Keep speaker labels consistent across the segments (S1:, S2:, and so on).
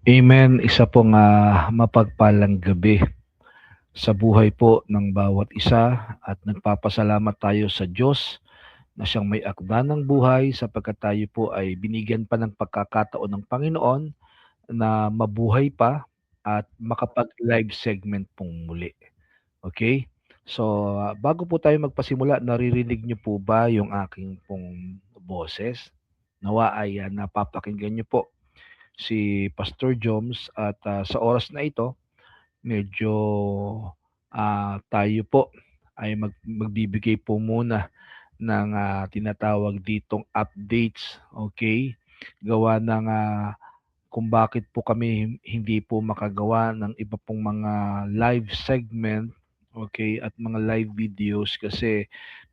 S1: Amen. Isa pong mapagpalang gabi sa buhay po ng bawat isa at nagpapasalamat tayo sa Diyos na siyang may akda ng buhay sapagkat tayo po ay binigyan pa ng pagkakataon ng Panginoon na mabuhay pa at makapag-live segment pong muli. Okay? So, bago po tayo magpasimula, naririnig niyo po ba yung aking pong boses? Nawa ay napapakinggan niyo po si Pastor Joms at sa oras na ito, medyo tayo po ay magbibigay po muna ng tinatawag ditong updates, okay? Gawa ng kung bakit po kami hindi po makagawa ng iba pong mga live segment, okay, at mga live videos kasi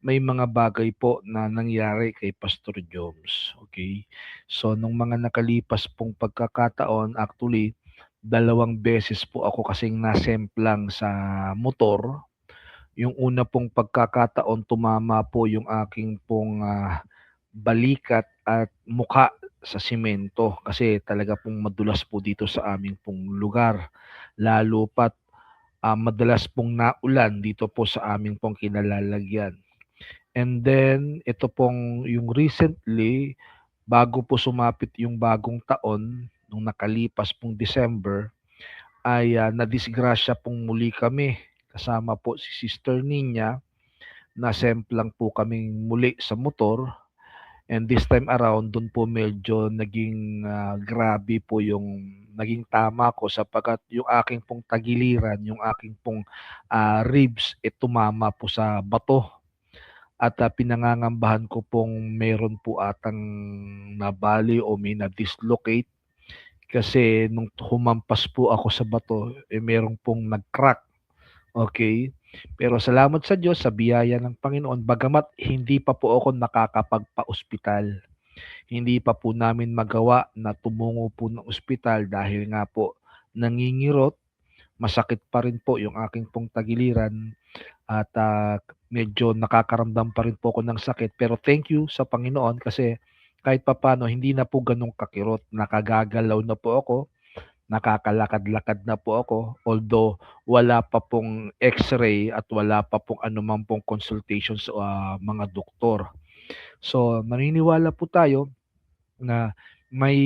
S1: may mga bagay po na nangyari kay Pastor Joms, okay? So, nung mga nakalipas pong pagkakataon, actually, dalawang beses po ako kasing nasemplang sa motor. Yung una pong pagkakataon, tumama po yung aking pong balikat at muka sa simento kasi talaga pong madulas po dito sa aming pong lugar. Lalo pat madalas pong naulan dito po sa aming pong kinalalagyan. And then, ito pong yung recently, bago po sumapit yung bagong taon, nung nakalipas pong December, ay nadisgrasya pong muli kami. Kasama po si Sister Ninya, nasemplang po kaming muli sa motor. And this time around, dun po medyo naging grabe po yung naging tama ko sapagkat yung aking pong tagiliran, yung aking pong ribs, tumama po sa bato. At pinangangambahan ko pong meron po atang nabali o may na-dislocate kasi nung humampas po ako sa bato, meron pong nag-crack. Okay? Pero salamat sa Diyos, sa biyaya ng Panginoon, bagamat hindi pa po ako nakakapagpa-ospital. Hindi pa po namin magawa na tumungo po ng ospital dahil nga po nangingirot, masakit pa rin po yung aking pong tagiliran at medyo nakakaramdam pa rin po ako ng sakit. Pero thank you sa Panginoon kasi kahit papano hindi na po ganong kakirot. Nakagagalaw na po ako, nakakalakad-lakad na po ako. Although wala pa pong x-ray at wala pa pong anumang pong consultation sa mga doktor. So naniniwala po tayo na may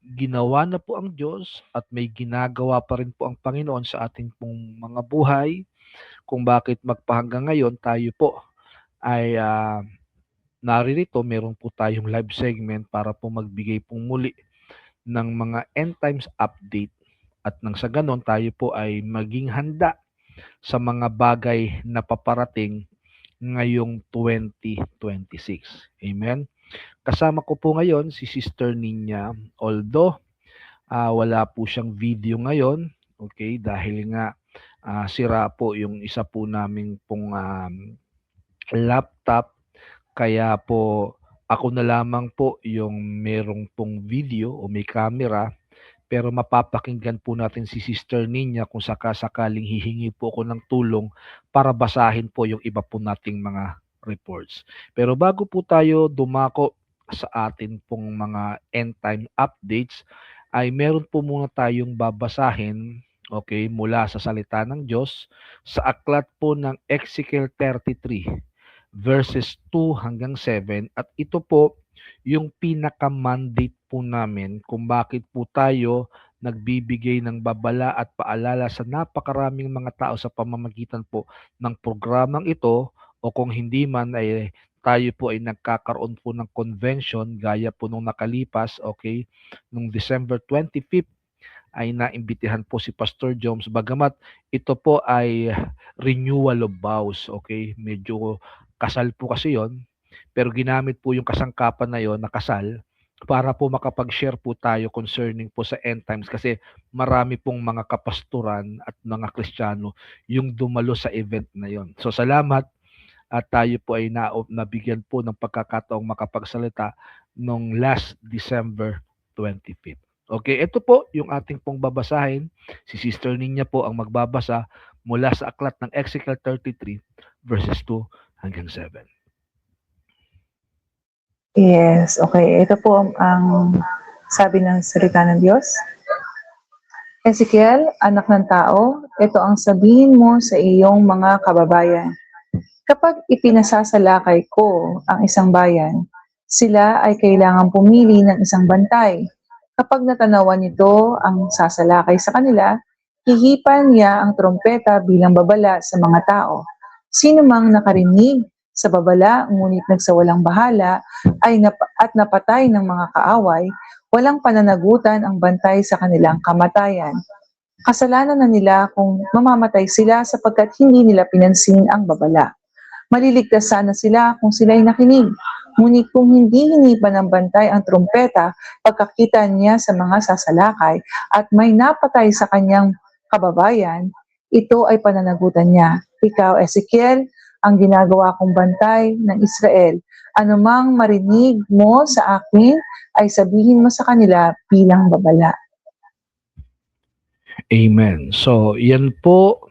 S1: ginawa na po ang Diyos at may ginagawa pa rin po ang Panginoon sa ating pong mga buhay kung bakit magpahanggang ngayon tayo po ay naririto, meron po tayong live segment para po magbigay pong muli ng mga end times update at nang sa ganon tayo po ay maging handa sa mga bagay na paparating ngayong 2026. Amen? Kasama ko po ngayon si Sister Ninya. Although wala po siyang video ngayon, okay, dahil nga sira po yung isa po naming pong laptop. Kaya po ako na lamang po yung merong pong video o may camera pero mapapakinggan po natin si Sister Ninya kung sakasakaling hihingi po ako ng tulong para basahin po yung iba po nating mga reports. Pero bago po tayo dumako sa atin pong mga end time updates, ay meron po muna tayong babasahin, okay, mula sa salita ng Diyos sa aklat po ng Ezekiel 33 verses 2 hanggang 7 at ito po yung pinaka-mandate po namin kung bakit po tayo nagbibigay ng babala at paalala sa napakaraming mga tao sa pamamagitan po ng programang ito o kung hindi man ay tayo po ay nagkakaroon po ng convention gaya po nung nakalipas, okay, nung December 25th ay naimbitahan po si Pastor Joms bagamat ito po ay renewal of vows, okay? Medyo kasal po kasi 'yon, pero ginamit po yung kasangkapan na 'yon na kasal para po makapag-share po tayo concerning po sa end times kasi marami pong mga kapasturan at mga Kristiyano yung dumalo sa event na 'yon. So salamat at tayo po ay nabigyan po ng pagkakataong makapagsalita nung last December 25th. Okay, ito po yung ating pong babasahin. Si Sister Ninya po ang magbabasa mula sa aklat ng Ezekiel 33 verses 2 hanggang 7.
S2: Yes, okay. Ito po ang sabi ng salita ng Diyos. Ezekiel, anak ng tao, ito ang sabihin mo sa iyong mga kababayan. Kapag ipinasasalakay ko ang isang bayan, sila ay kailangang pumili ng isang bantay. Kapag natanawan nito ang sasalakay sa kanila, hihipan niya ang trompeta bilang babala sa mga tao. Sino mang nakarinig sa babala ngunit nagsawalang bahala at napatay ng mga kaaway, walang pananagutan ang bantay sa kanilang kamatayan. Kasalanan na nila kung mamamatay sila sapagkat hindi nila pinansin ang babala. Maliligtas sana sila kung sila'y nakinig. Ngunit kung hindi hinipan ng bantay ang trumpeta pagkakita niya sa mga sasalakay at may napatay sa kanyang kababayan, ito ay pananagutan niya. Ikaw, Ezekiel, ang ginagawa kong bantay ng Israel. Anumang marinig mo sa akin ay sabihin mo sa kanila bilang babala.
S1: Amen. So, yan po,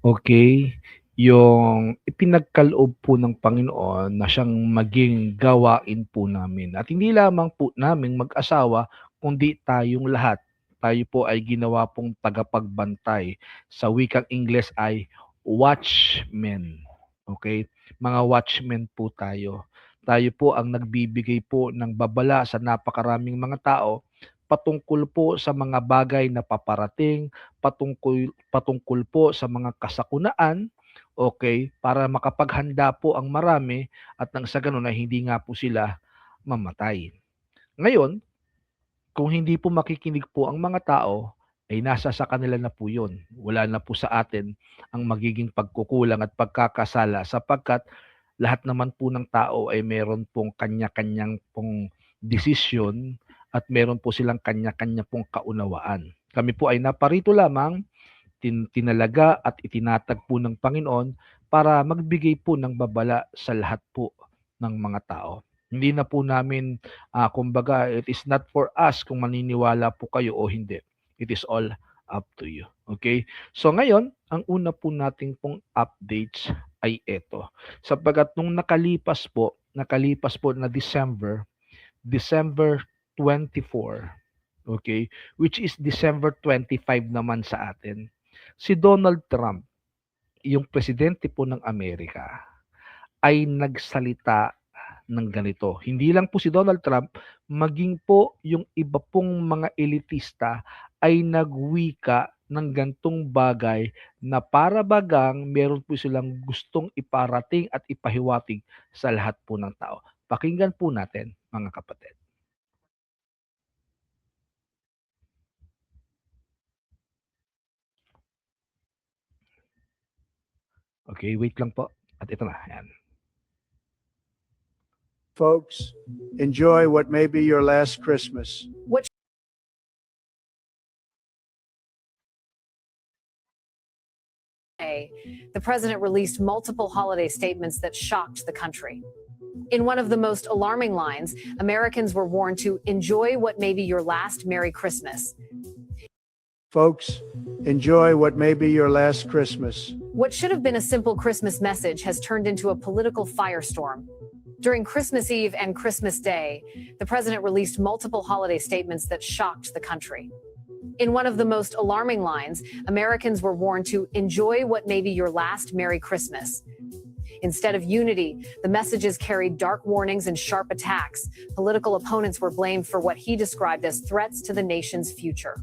S1: okay, yung ipinagkaloob po ng Panginoon na siyang maging gawain po namin. At hindi lamang po naming mag-asawa, kundi tayong lahat. Tayo po ay ginawa pong tagapagbantay. Sa wikang Ingles ay watchmen. Okay? Mga watchmen po tayo. Tayo po ang nagbibigay po ng babala sa napakaraming mga tao patungkol po sa mga bagay na paparating, patungkol po sa mga kasakunaan, okay, para makapaghanda po ang marami at nang sa gano'n ay hindi nga po sila mamatay. Ngayon, kung hindi po makikinig po ang mga tao, ay nasa sa kanila na po yun. Wala na po sa atin ang magiging pagkukulang at pagkakasala sapagkat lahat naman po ng tao ay meron pong kanya-kanyang pong desisyon at meron po silang kanya-kanya pong kaunawaan. Kami po ay naparito lamang, tinalaga at itinatag po ng Panginoon para magbigay po ng babala sa lahat po ng mga tao. Hindi na po namin, kumbaga, it is not for us kung maniniwala po kayo o hindi. It is all up to you. Okay? So ngayon, ang una po nating pong updates ay ito. Sapagkat nung nakalipas po na December 24, okay, which is December 25 naman sa atin, si Donald Trump, yung presidente po ng Amerika, ay nagsalita ng ganito. Hindi lang po si Donald Trump, maging po yung iba pong mga elitista ay nagwika ng gantong bagay na para bagang meron po silang gustong iparating at ipahiwatig sa lahat po ng tao. Pakinggan po natin, mga kapatid. Okay, wait lang po. At ito na, yan.
S3: Folks, enjoy what may be your last Christmas.
S4: The president released multiple holiday statements that shocked the country. In one of the most alarming lines, Americans were warned to enjoy what may be your last Merry Christmas.
S3: Folks, enjoy what may be your last Christmas.
S4: What should have been a simple Christmas message has turned into a political firestorm. During Christmas Eve and Christmas Day, the president released multiple holiday statements that shocked the country. In one of the most alarming lines, Americans were warned to enjoy what may be your last Merry Christmas. Instead of unity, the messages carried dark warnings and sharp attacks. Political opponents were blamed for what he described as threats to the nation's future.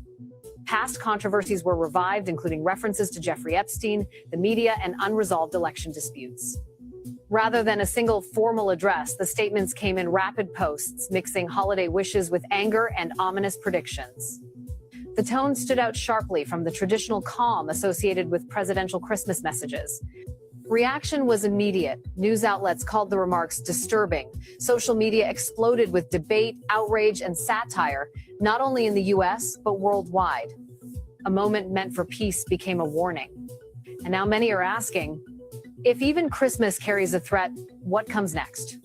S4: Past controversies were revived, including references to Jeffrey Epstein, the media, and unresolved election disputes. Rather than a single formal address, the statements came in rapid posts, mixing holiday wishes with anger and ominous predictions. The tone stood out sharply from the traditional calm associated with presidential Christmas messages. Reaction was immediate. News outlets called the remarks disturbing. Social media exploded with debate, outrage, and satire, not only in the US, but worldwide. A moment meant for peace became a warning. And now many are asking, if even Christmas carries a threat, what comes next?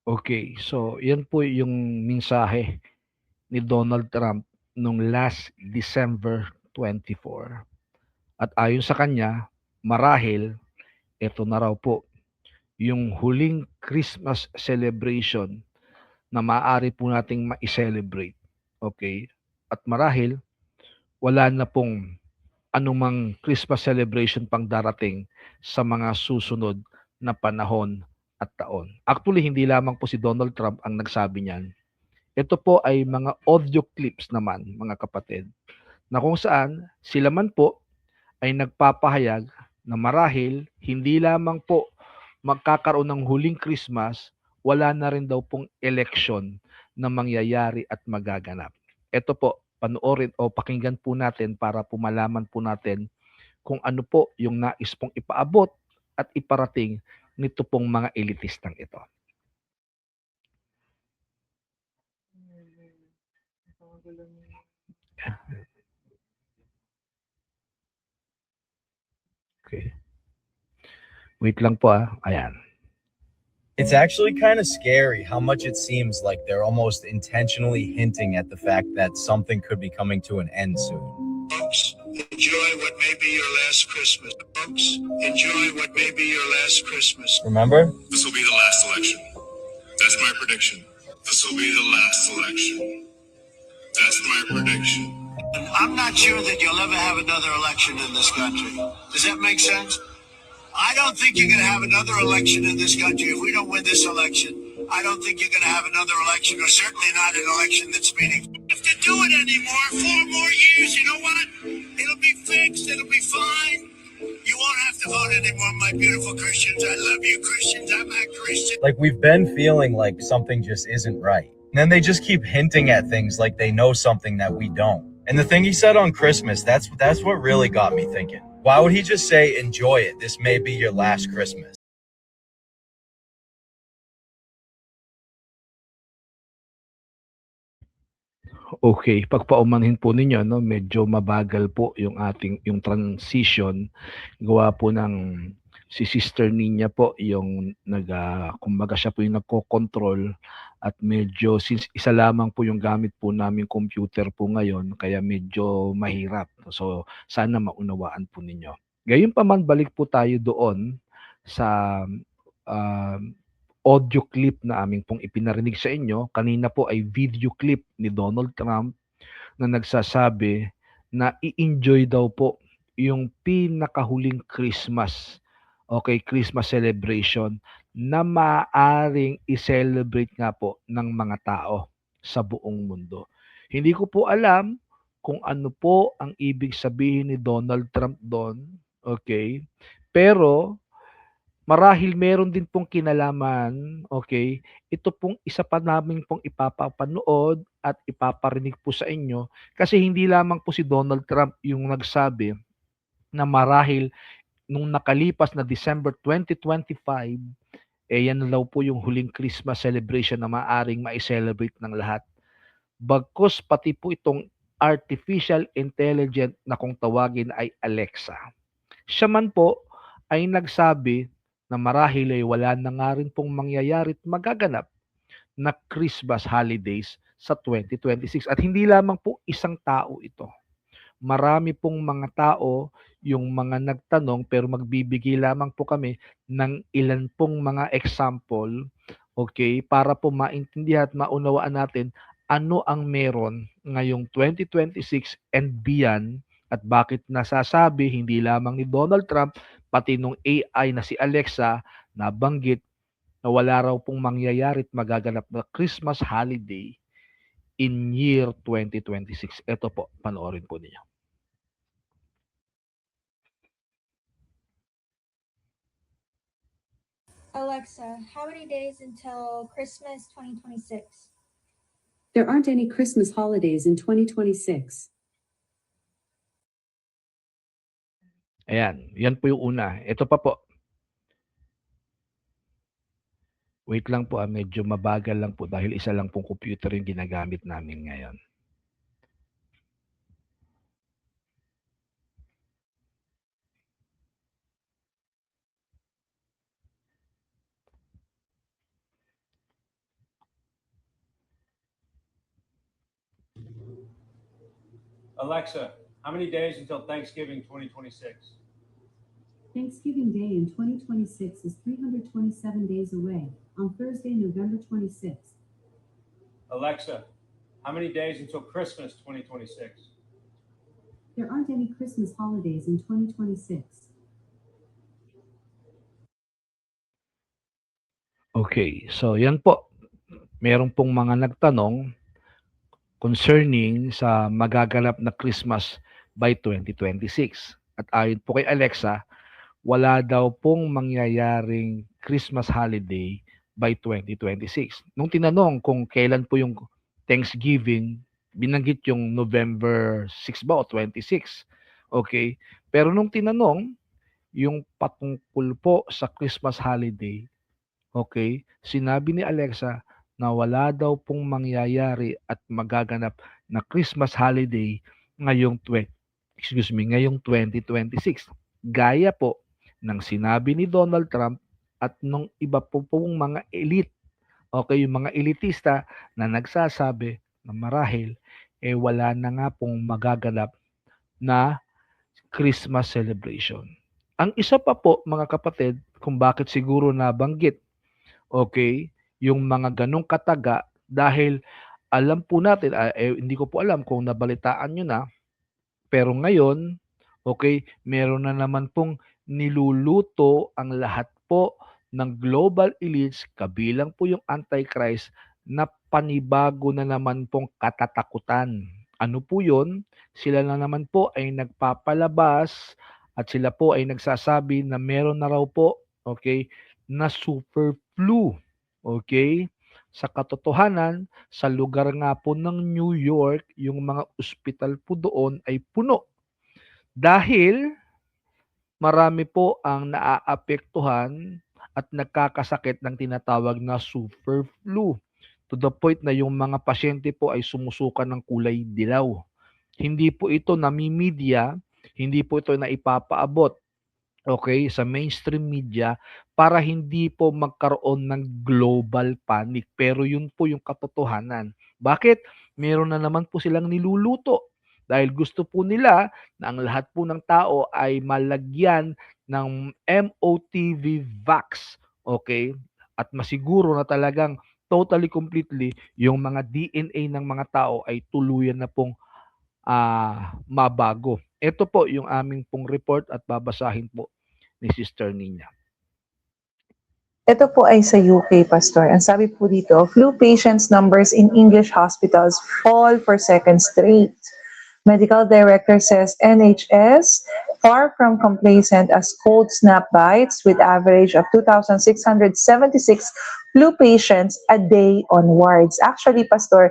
S1: Okay, so yan po yung mensahe ni Donald Trump nung last December 24. At ayon sa kanya, marahil ito na raw po yung huling Christmas celebration na maaari po nating ma-celebrate. Okay? At marahil, wala na pong anumang Christmas celebration pang darating sa mga susunod na panahon at taon. Actually, hindi lamang po si Donald Trump ang nagsabi niyan. Ito po ay mga audio clips naman, mga kapatid, na kung saan sila man po ay nagpapahayag na marahil hindi lamang po magkakaroon ng huling Christmas, wala na rin daw pong election na mangyayari at magaganap. Ito po, panoorin o pakinggan po natin para po malaman po natin kung ano po yung nais pong ipaabot at iparating nito pong mga elitistang ito. Okay. Wait lang po Ayan.
S5: It's actually kind of scary how much it seems like they're almost intentionally hinting at the fact that something could be coming to an end soon.
S6: Folks, enjoy what may be your last Christmas. Folks, enjoy what may be your last Christmas.
S5: Remember?
S6: This will be the last election. That's my prediction. This will be the last election. That's my prediction. And I'm not sure that you'll ever have another election in this country. Does that make sense? I don't think you're going to have another election in this country. If we don't win this election, I don't think you're going to have another election, or certainly not an election that's meaningful. If to do it anymore, 4 more years, you know what? It'll be fixed. It'll be fine. You won't have to vote anymore, my beautiful Christians. I love you, Christians. I'm a Christian.
S5: Like, we've been feeling like something just isn't right. And then they just keep hinting at things like they know something that we don't. And the thing he said on Christmas, that's what really got me thinking. Why would he just say, enjoy it, this may be your last Christmas?
S1: Okay, pagpaumanhin po ninyo, no, medyo mabagal po yung transition. Gawa po ng si Sister Ninya po yung kumbaga siya po yung nagko-control at medyo since isa lamang po yung gamit po naming computer po ngayon, kaya medyo mahirap. So sana maunawaan po ninyo. Gayunpaman, balik po tayo doon sa audio clip na aming pong ipinarinig sa inyo. Kanina po ay video clip ni Donald Trump na nagsasabi na i-enjoy daw po yung pinakahuling Christmas, okay, Christmas celebration na maaring i-celebrate nga po ng mga tao sa buong mundo. Hindi ko po alam kung ano po ang ibig sabihin ni Donald Trump doon, okay? Pero marahil meron din pong kinalaman, okay? Ito pong isa pa namin pong ipapapanood at ipaparinig po sa inyo kasi hindi lamang po si Donald Trump yung nagsabi na marahil nung nakalipas na December 2025, yan na daw po yung huling Christmas celebration na maaring ma-celebrate ng lahat. Bagkus pati po itong artificial intelligence na kung tawagin ay Alexa. Siya man po ay nagsabi na marahil ay wala na nga rin pong mangyayari at magaganap na Christmas holidays sa 2026. At hindi lamang po isang tao ito. Marami pong mga tao yung mga nagtanong, pero magbibigay lamang po kami ng ilan pong mga example, okay, para po maintindihan at maunawaan natin ano ang meron ngayong 2026 and beyond at bakit nasasabi hindi lamang ni Donald Trump pati nung AI na si Alexa nabanggit na wala raw pong mangyayari at magaganap na Christmas holiday in year 2026. Ito po, panoorin po niyo.
S7: Alexa, how many days until Christmas 2026?
S8: There aren't any Christmas holidays in 2026.
S1: Ayan, yan po yung una. Ito pa po. Wait lang po, medyo mabagal lang po dahil isa lang pong computer yung ginagamit namin ngayon.
S9: Alexa, how many days until Thanksgiving 2026?
S8: Thanksgiving Day in 2026 is 327 days away on Thursday, November 26th.
S9: Alexa, how many days until Christmas 2026?
S8: There aren't any Christmas holidays in 2026.
S1: Okay, so yan po. Meron pong mga nagtanong concerning sa magaganap na Christmas by 2026. At ayon po kay Alexa, wala daw pong mangyayaring Christmas holiday by 2026. Nung tinanong kung kailan po yung Thanksgiving, binanggit yung November 6 ba o 26. Okay? Pero nung tinanong yung patungkol po sa Christmas holiday, okay, sinabi ni Alexa na wala daw pong mangyayari at magaganap na Christmas holiday ngayong 2026. Gaya po ng sinabi ni Donald Trump at nung iba po pong mga elite, okay, yung mga elitista na nagsasabi na marahil wala na nga pong magaganap na Christmas celebration. Ang isa pa po mga kapatid kung bakit siguro nabanggit, okay, yung mga ganong kataga dahil alam po natin, hindi ko po alam kung nabalitaan nyo na, pero ngayon, okay, meron na naman pong niluluto ang lahat po ng global elites, kabilang po yung Antichrist, na panibago na naman pong katatakutan. Ano po yun? Sila na naman po ay nagpapalabas at sila po ay nagsasabi na meron na raw po, okay, na super flu. Okay? Sa katotohanan, sa lugar nga po ng New York, yung mga ospital po doon ay puno. Dahil marami po ang naaapektuhan at nagkakasakit ng tinatawag na super flu. To the point na yung mga pasyente po ay sumusuka ng kulay dilaw. Hindi po ito namimidya, hindi po ito na ipapaabot, okay, sa mainstream media para hindi po magkaroon ng global panic. Pero yun po yung katotohanan. Bakit? Meron na naman po silang niluluto dahil gusto po nila na ang lahat po ng tao ay malagyan ng MOTV vax, okay? At masiguro na talagang totally completely yung mga DNA ng mga tao ay tuluyan na pong mabago. Ito po yung aming pong report at babasahin po ni Sister Nina.
S2: Ito po ay sa UK, Pastor. Ang sabi po dito, flu patients numbers in English hospitals fall for second straight. Medical director says NHS far from complacent as cold snap bites with average of 2,676 flu patients a day on wards. Actually, Pastor,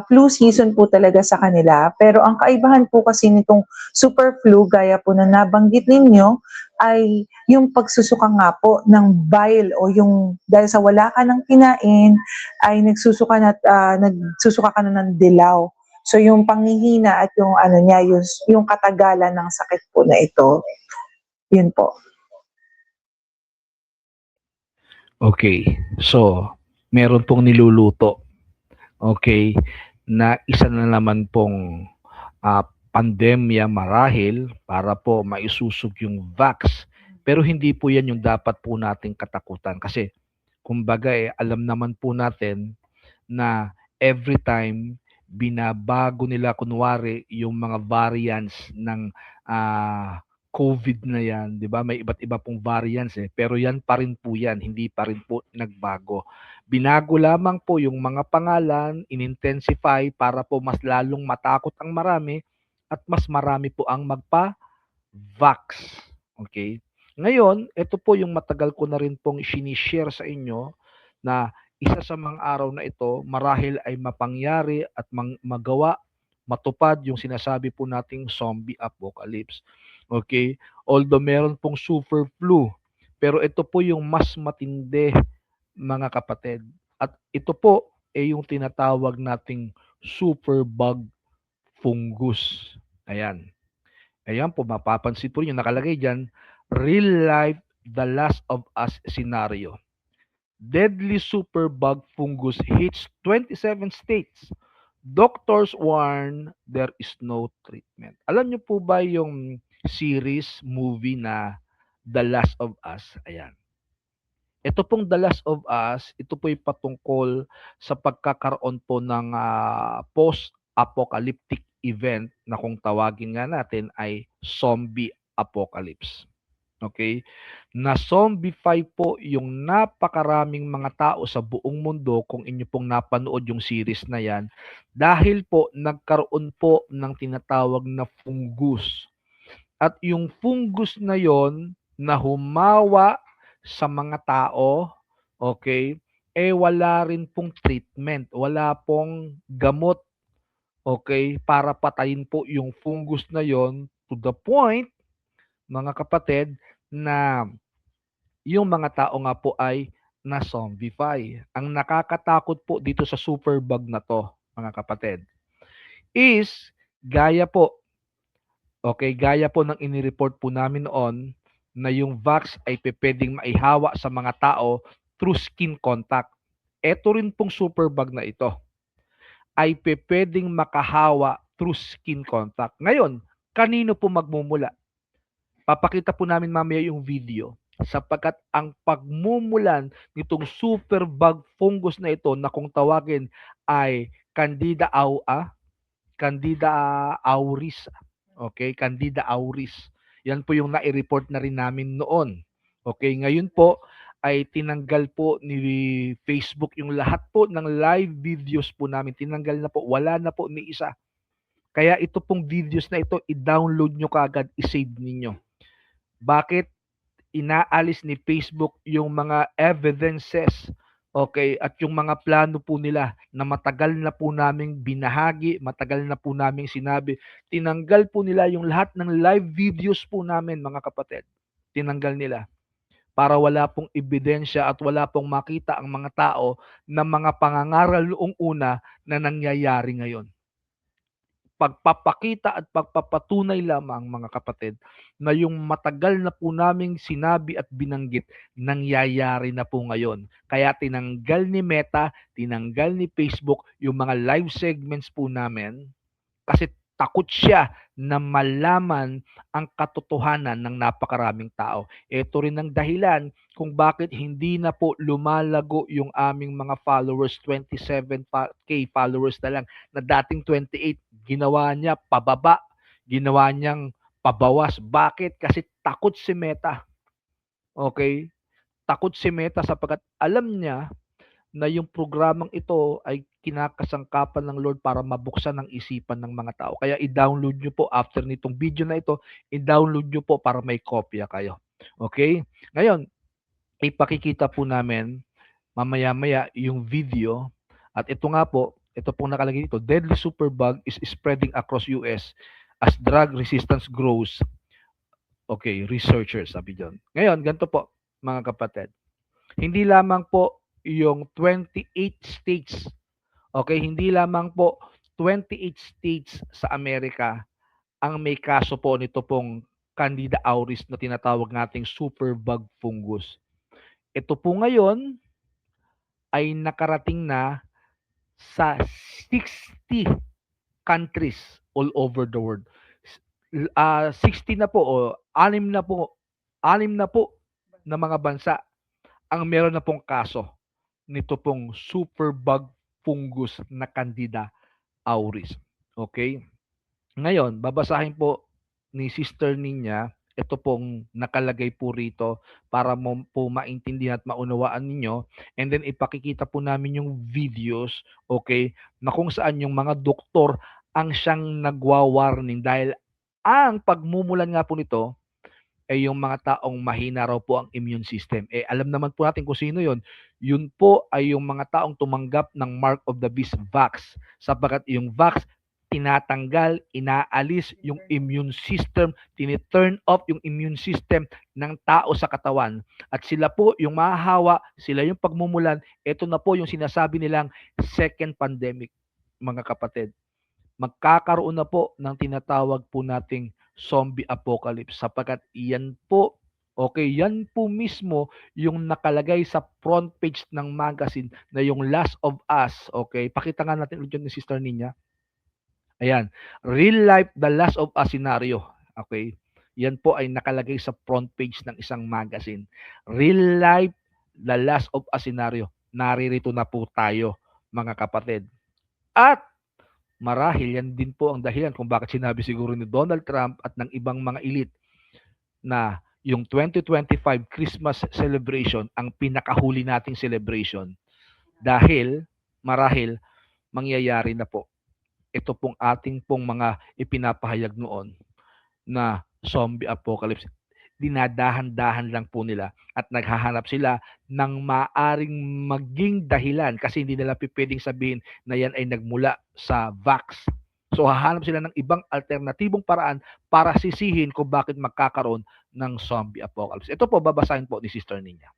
S2: flu season po talaga sa kanila. Pero ang kaibahan po kasi nitong super flu, gaya po na nabanggit ninyo, ay yung pagsusuka nga po ng bile o yung dahil sa wala ka ng kinain ay nagsusuka ka na ng dilaw. So yung panghihina at yung ano niya, yung katagalan ng sakit po na ito. Yun po.
S1: Okay. So, meron pong niluluto. Okay, na isa na naman pong pandemya marahil para po maisusog yung vax. Pero hindi po yan yung dapat po nating katakutan kasi kumbaga alam naman po natin na every time binabago nila kunwari yung mga variants ng COVID na yan, 'di ba? May iba't iba pong variants pero yan pa rin po yan, hindi pa rin po nagbago. Binago lamang po yung mga pangalan, inintensify para po mas lalong matakot ang marami at mas marami po ang magpa-vax. Okay? Ngayon, ito po yung matagal ko na rin pong sinishare sa inyo na isa sa mga araw na ito marahil ay mapangyari at magawa, matupad yung sinasabi po nating zombie apocalypse. Okay? Although meron pong super flu, pero ito po yung mas matindi mga kapatid. At ito po ay yung tinatawag nating superbug fungus. Ayan. Ayan po, mapapansin po yung nakalagay dyan, real life The Last of Us scenario. Deadly superbug fungus hits 27 states. Doctors warn there is no treatment. Alam niyo po ba yung series, movie na The Last of Us? Ayan. Ito pong The Last of Us, ito po'y patungkol sa pagkakaroon po ng post-apocalyptic event na kung tawagin nga natin ay zombie apocalypse. Okay? Na-zombify po yung napakaraming mga tao sa buong mundo kung inyo pong napanood yung series na yan dahil po nagkaroon po ng tinatawag na fungus. At yung fungus na yon na humawa sa mga tao, okay, wala rin pong treatment, wala pong gamot, okay, para patayin po yung fungus na yon to the point, mga kapatid, na yung mga tao nga po ay na-zombify. Ang nakakatakot po dito sa superbug na to, mga kapatid, is gaya po, okay, gaya po ng inireport po namin noon na yung vax ay pwedeng maihawa sa mga tao through skin contact. Ito rin pong superbug na ito ay pwedeng makahawa through skin contact. Ngayon, kanino po magmumula? Papakita po namin mamaya yung video sapagkat ang pagmumulan nitong superbug fungus na ito na kung tawagin ay Candida auris. Okay, Candida auris. Yan po yung nai-report na rin namin noon. Okay, ngayon po ay tinanggal po ni Facebook yung lahat po ng live videos po namin. Tinanggal na po, wala na po ni isa. Kaya ito pong videos na ito, i-download nyo kaagad, i-save ninyo. Bakit inaalis ni Facebook yung mga evidences, okay, at yung mga plano po nila na matagal na po naming binahagi, matagal na po naming sinabi, tinanggal po nila yung lahat ng live videos po namin, mga kapatid. Tinanggal nila para wala pong ebidensya at wala pong makita ang mga tao na mga pangangaral noong una na nangyayari ngayon. Pagpapakita at pagpapatunay lamang, mga kapatid, na yung matagal na po naming sinabi at binanggit, nangyayari na po ngayon. Kaya tinanggal ni Meta, tinanggal ni Facebook yung mga live segments po namin kasi takot siya na malaman ang katotohanan ng napakaraming tao. Ito rin ang dahilan kung bakit hindi na po lumalago yung aming mga followers, 27K followers na lang, na dating 28, ginawa niya pababa, ginawa niyang pabawas. Bakit? Kasi takot si Meta. Okay? Takot si Meta sapagkat alam niya na yung programang ito ay kinakasangkapan ng Lord para mabuksan ang isipan ng mga tao. Kaya i-download nyo po after nitong video na ito, i-download nyo po para may kopya kayo. Okay? Ngayon, ipakikita po namin mamaya-maya yung video at ito nga po, ito pong nakalagay dito, deadly superbug is spreading across US as drug resistance grows. Okay, researchers sabi dyan. Ngayon, ganito po mga kapatid. Hindi lamang po yung 28 states, okay, hindi lamang po 28 states sa Amerika ang may kaso po nito pong Candida auris na tinatawag nating superbug fungus. Ito po ngayon ay nakarating na sa 60 countries all over the world. 60 na po o 6 na po na mga bansa ang meron na pong kaso nito pong superbug fungus na Candida auris. Okay? Ngayon, babasahin po ni Sister Ninya, ito pong nakalagay po rito para mo po maintindihan at maunawaan ninyo. And then ipakikita po namin yung videos, okay, na kung saan yung mga doktor ang siyang nagwa-warning dahil ang pagmumulan nga po nito ay yung mga taong mahina raw po ang immune system. Alam naman po natin kung sino yon. Yun po ay yung mga taong tumanggap ng Mark of the Beast vax. Sapagkat yung vax, tinatanggal, inaalis yung immune system, tiniturn off yung immune system ng tao sa katawan. At sila po yung mahahawa, sila yung pagmumulan, ito na po yung sinasabi nilang second pandemic, mga kapatid. Magkakaroon na po ng tinatawag po nating zombie apocalypse sapagkat yan po, okay, yan po mismo yung nakalagay sa front page ng magazine na yung Last of Us, okay, pakita nga natin ulit yun ni Sister Ninya. Ayan, real life The Last of Us scenario, okay, yan po ay nakalagay sa front page ng isang magazine. Real life the last of a scenario, naririto na po tayo, mga kapatid. At marahil yan din po ang dahilan kung bakit sinabi siguro ni Donald Trump at ng ibang mga elite na yung 2025 Christmas celebration ang pinakahuli nating celebration dahil marahil mangyayari na po ito pong ating pong mga ipinapahayag noon na zombie apocalypse. Dinadahan-dahan lang po nila at naghahanap sila ng maaring maging dahilan kasi hindi nila pwedeng sabihin na yan ay nagmula sa vax. So hahanap sila ng ibang alternatibong paraan para sisihin kung bakit magkakaroon ng zombie apocalypse. Ito po, babasahin po ni Sister Nina.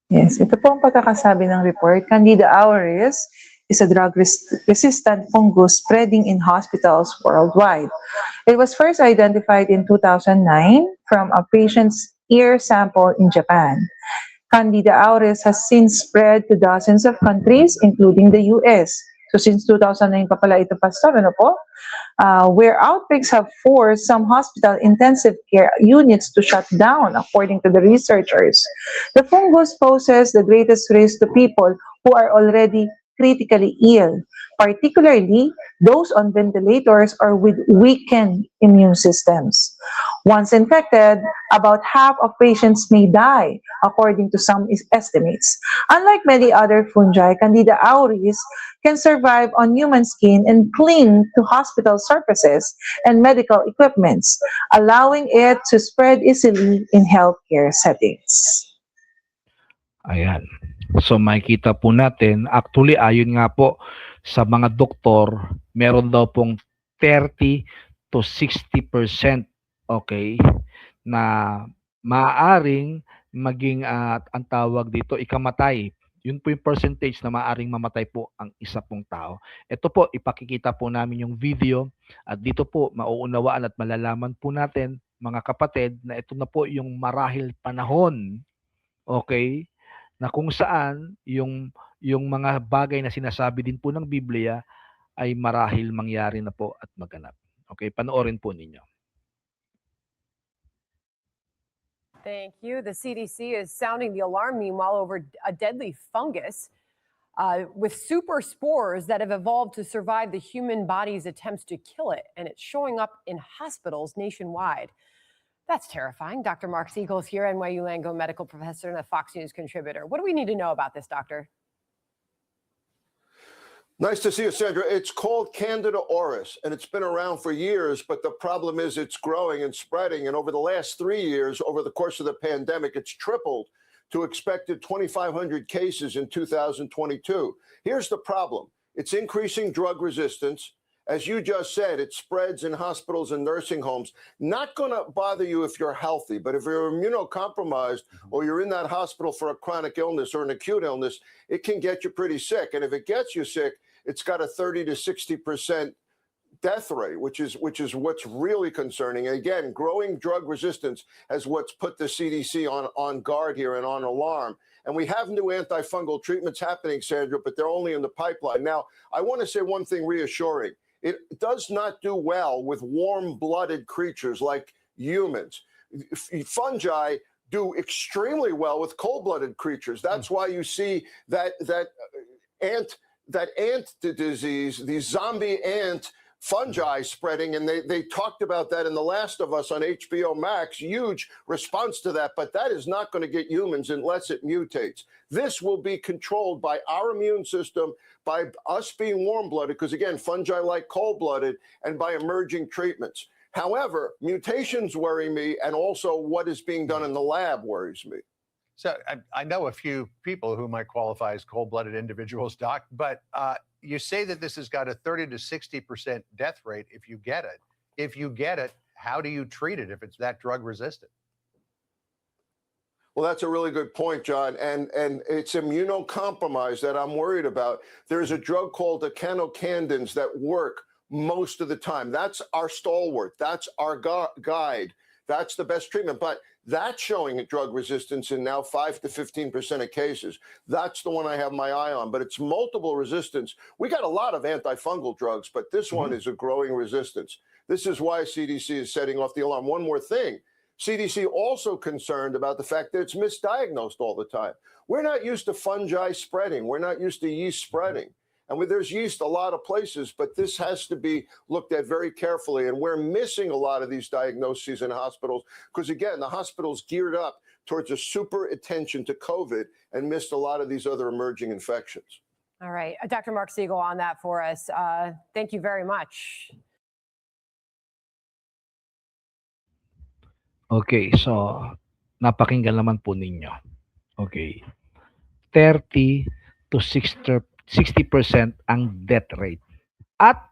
S2: Yes, ito po ang pagkakasabi ng report. Candida auris is a drug-resistant fungus spreading in hospitals worldwide. It was first identified in 2009 from a patient's ear sample in Japan. Candida auris has since spread to dozens of countries, including the US. So since 2009 pa pala ito, Pastor, ano po? Where outbreaks have forced some hospital intensive care units to shut down, according to the researchers. The fungus poses the greatest risk to people who are already critically ill, particularly those on ventilators or with weakened immune systems. Once infected, about half of patients may die, according to some estimates. Unlike many other fungi, Candida auris can survive on human skin and cling to hospital surfaces and medical equipments, allowing it to spread easily in healthcare settings.
S1: Ayan. So makikita po natin, actually ayon nga po sa mga doktor, meron daw pong 30 to 60%, okay, na maaaring maging ang tawag dito ikamatay. Yun po yung percentage na maaaring mamatay po ang isa pong tao. Ito po, ipakikita po namin yung video at dito po mauunawaan at malalaman po natin, mga kapatid, na ito na po yung marahil panahon, okay, na kung saan yung mga bagay na sinasabi din po ng Biblia ay marahil mangyari na po at maganap. Okay, panoorin po ninyo.
S10: Thank you. The CDC is sounding the alarm, meanwhile, over a deadly fungus with super spores that have evolved to survive the human body's attempts to kill it, and it's showing up in hospitals nationwide. That's terrifying. Dr. Mark Siegel is here, NYU Langone medical professor and a Fox News contributor. What do we need to know about this, doctor?
S11: Nice to see you, Sandra. It's called Candida auris, and it's been around for years, but the problem is it's growing and spreading. And over the last 3 years, over the course of the pandemic, it's tripled to expected 2,500 cases in 2022. Here's the problem. It's increasing drug resistance. As you just said, it spreads in hospitals and nursing homes. Not going to bother you if you're healthy, but if you're immunocompromised or you're in that hospital for a chronic illness or an acute illness, it can get you pretty sick. And if it gets you sick, it's got a 30 to 60% death rate, which is what's really concerning. And again, growing drug resistance has what's put the CDC on guard here and on alarm. And we have new antifungal treatments happening, Sandra, but they're only in the pipeline. Now, I want to say one thing reassuring. It does not do well with warm-blooded creatures like humans. Fungi do extremely well with cold-blooded creatures. That's why you see that ant disease, the zombie ant fungi spreading, and they talked about that in The Last of Us on HBO Max. Huge response to that, but that is not going to get humans unless it mutates. This will be controlled by our immune system, by us being warm-blooded, because again, fungi like cold-blooded, and by emerging treatments. However, mutations worry me, and also what is being done in the lab worries me.
S3: So I know a few people who might qualify as cold-blooded individuals, Doc, but you say that this has got a 30 to 60% death rate if you get it. If you get it, how do you treat it if it's that drug resistant?
S11: Well, that's a really good point, John. And it's immunocompromised that I'm worried about. There's a drug called echinocandins that work most of the time. That's our stalwart. That's our guide. That's the best treatment. But that's showing drug resistance in now 5 to 15% of cases. That's the one I have my eye on. But it's multiple resistance. We got a lot of antifungal drugs, but this one is a growing resistance. This is why CDC is setting off the alarm. One more thing. CDC also concerned about the fact that it's misdiagnosed all the time. We're not used to fungi spreading. We're not used to yeast spreading. And there's yeast a lot of places, but this has to be looked at very carefully. And we're missing a lot of these diagnoses in hospitals because, again, the hospitals geared up towards a super attention to COVID and missed a lot of these other emerging infections.
S10: All right. Dr. Mark Siegel on that for us. Thank you very much.
S1: Okay, so napakinggan naman po ninyo. Okay. 30 to 60% ang death rate. At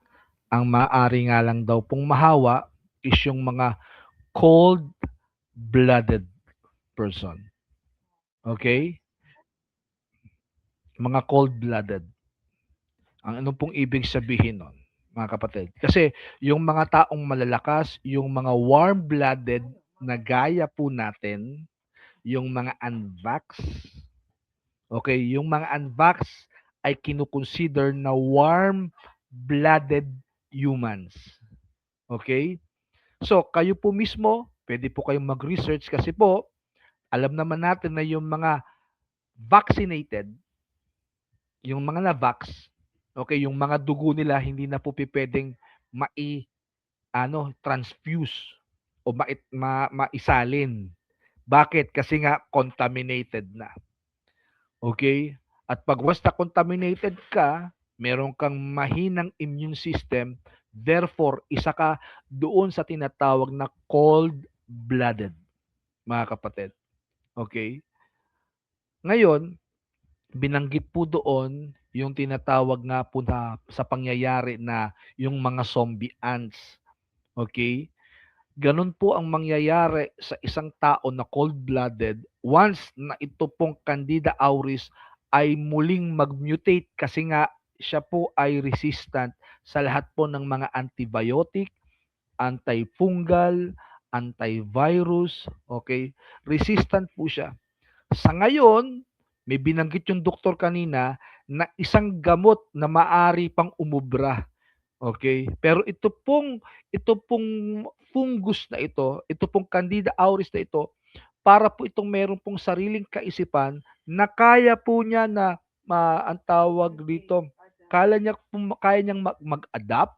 S1: ang maaari nga lang daw pong mahawa is yung mga cold-blooded person. Okay? Mga cold-blooded. Ang ano pong ibig sabihin nun, mga kapatid? Kasi yung mga taong malalakas, yung mga warm-blooded na gaya po natin, yung mga unvax, okay, yung mga unvax ay kinukonsider na warm-blooded humans. Okay? So, kayo po mismo, pwede po kayong mag-research kasi po, alam naman natin na yung mga vaccinated, yung mga na-vax, okay, yung mga dugo nila hindi na po pwedeng transfuse o maisalin. Bakit? Kasi nga contaminated na. Okay? At pag basta contaminated ka, meron kang mahinang immune system, therefore, isa ka doon sa tinatawag na cold-blooded, mga kapatid. Okay? Ngayon, binanggit po doon yung tinatawag nga po na sa pangyayari na yung mga zombie ants. Okay? Ganun po ang mangyayari sa isang tao na cold-blooded once na ito pong Candida auris ay muling mag-mutate kasi nga siya po ay resistant sa lahat po ng mga antibiotic, antifungal, antivirus, okay? Resistant po siya. Sa ngayon, may binanggit yung doktor kanina na isang gamot na maari pang umubra. Okay? Pero ito pong fungus na ito pong Candida auris na ito, para po itong meron pong sariling kaisipan na kaya po niya na ang tawag dito, kaya niyang mag-adapt,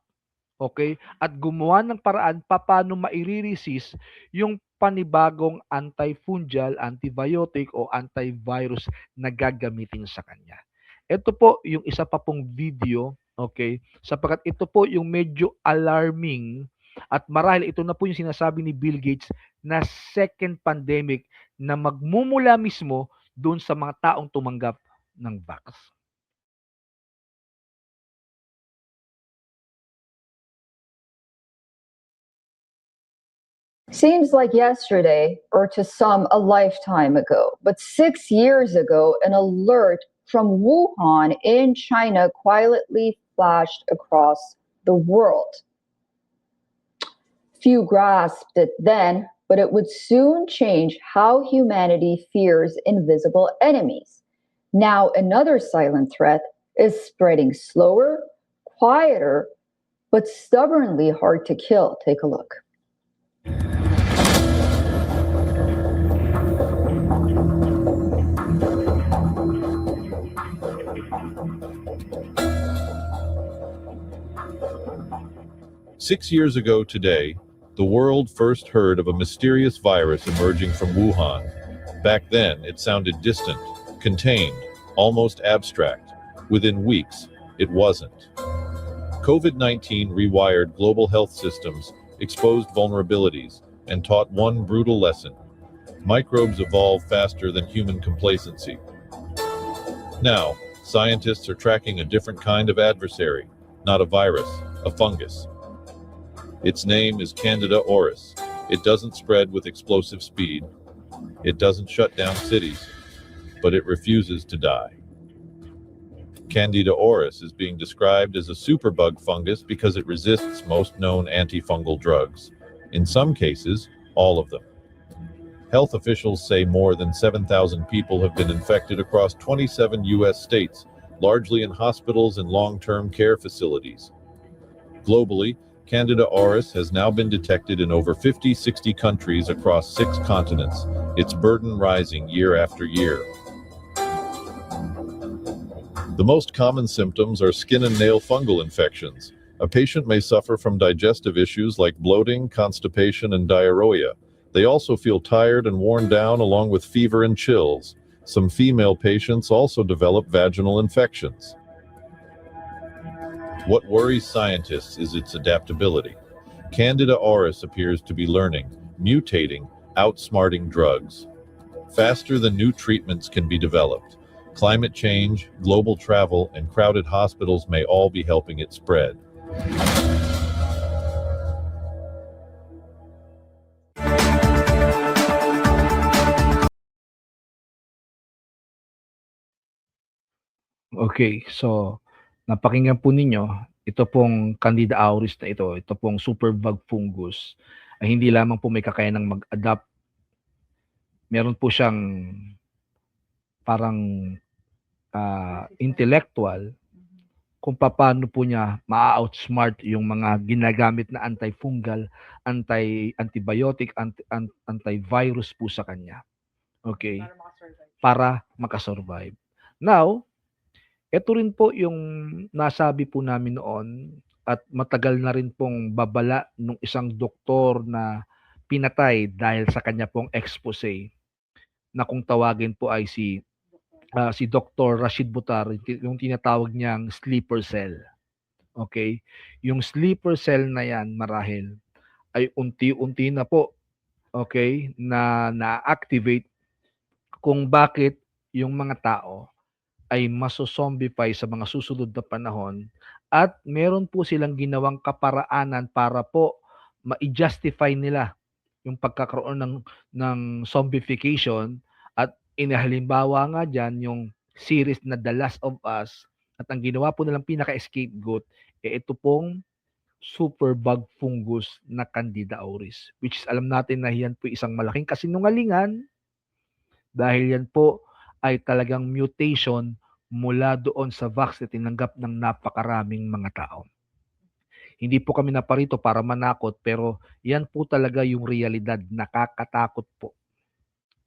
S1: okay? At gumawa ng paraan paano mai-resist yung panibagong antifungal, antibiotic o antivirus na gagamitin sa kanya. Ito po yung isa pa pong video, okay? Sapagkat ito po yung medyo alarming at marahil ito na po yung sinasabi ni Bill Gates na second pandemic na magmumula mismo doon sa mga taong tumanggap ng vax.
S12: Seems like yesterday, or to some a lifetime ago, but 6 years ago, an alert from Wuhan in China quietly flashed across the world. Few grasped it then, but it would soon change how humanity fears invisible enemies. Now another silent threat is spreading slower, quieter, but stubbornly hard to kill. Take a look.
S13: Six years ago today, the world first heard of a mysterious virus emerging from Wuhan. Back then, it sounded distant, contained, almost abstract. Within weeks, it wasn't. COVID-19 rewired global health systems, exposed vulnerabilities, and taught one brutal lesson. Microbes evolve faster than human complacency. Now, scientists are tracking a different kind of adversary, not a virus, a fungus. Its name is Candida auris. It doesn't spread with explosive speed. It doesn't shut down cities, but it refuses to die. Candida auris is being described as a superbug fungus because it resists most known antifungal drugs. In some cases, all of them. Health officials say more than 7,000 people have been infected across 27 U.S. states, largely in hospitals and long-term care facilities. Globally, Candida auris has now been detected in over 50-60 countries across 6 continents, its burden rising year after year. The most common symptoms are skin and nail fungal infections. A patient may suffer from digestive issues like bloating, constipation, and diarrhea. They also feel tired and worn down, along with fever and chills. Some female patients also develop vaginal infections. What worries scientists is its adaptability. Candida auris appears to be learning, mutating, outsmarting drugs faster than new treatments can be developed. Climate change, global travel, and crowded hospitals may all be helping it spread.
S1: Okay, so napakinggan po ninyo, ito pong Candida auris na ito pong superbug fungus, ay hindi lamang po may kakayanang mag-adapt. Meron po siyang parang intellectual kung paano po niya ma-outsmart yung mga ginagamit na antifungal, antibiotic, antivirus po sa kanya. Okay? Para makasurvive. Now, ito rin po yung nasabi po namin noon at matagal na rin pong babala ng isang doktor na pinatay dahil sa kanya pong expose na kung tawagin po ay si Dr. Rashid Butar, yung tinatawag niyang sleeper cell. Okay? Yung sleeper cell na yan marahil ay unti-unti na po, okay, na-activate kung bakit yung mga tao ay masozombify sa mga susunod na panahon at meron po silang ginawang kaparaanan para po ma-justify nila yung pagkakaroon ng zombification at inahalimbawa nga dyan yung series na The Last of Us at ang ginawa po nilang pinaka-scapegoat ito pong superbug fungus na Candida auris, which is alam natin na yan po isang malaking kasinungalingan dahil yan po ay talagang mutation mula doon sa vaccine na tinanggap ng napakaraming mga tao. Hindi po kami naparito para manakot, pero yan po talaga yung realidad. Nakakatakot po.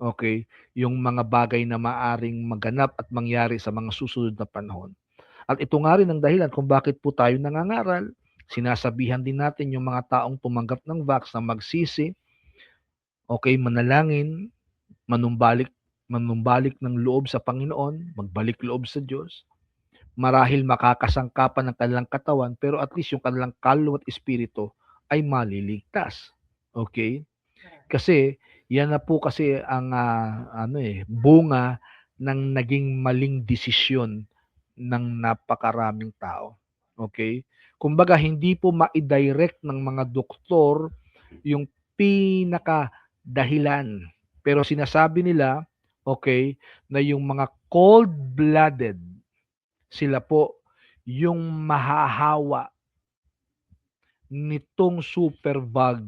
S1: Okay? Yung mga bagay na maaring maganap at mangyari sa mga susunod na panahon. At ito nga rin ang dahilan kung bakit po tayo nangangaral. Sinasabihan din natin yung mga taong tumanggap ng vaccine na magsisi, okay, manalangin, manumbalik ng loob sa Panginoon, magbalik loob sa Diyos. Marahil makakasangkapan ng kanilang katawan, pero at least yung kanilang kaluluwa at espiritu ay maliligtas. Okay? Kasi yan na po kasi ang bunga ng naging maling desisyon ng napakaraming tao. Okay? Kumbaga hindi po ma-direct ng mga doktor yung pinaka dahilan. Pero sinasabi nila, okay, na yung mga cold-blooded, sila po yung mahahawa nitong superbug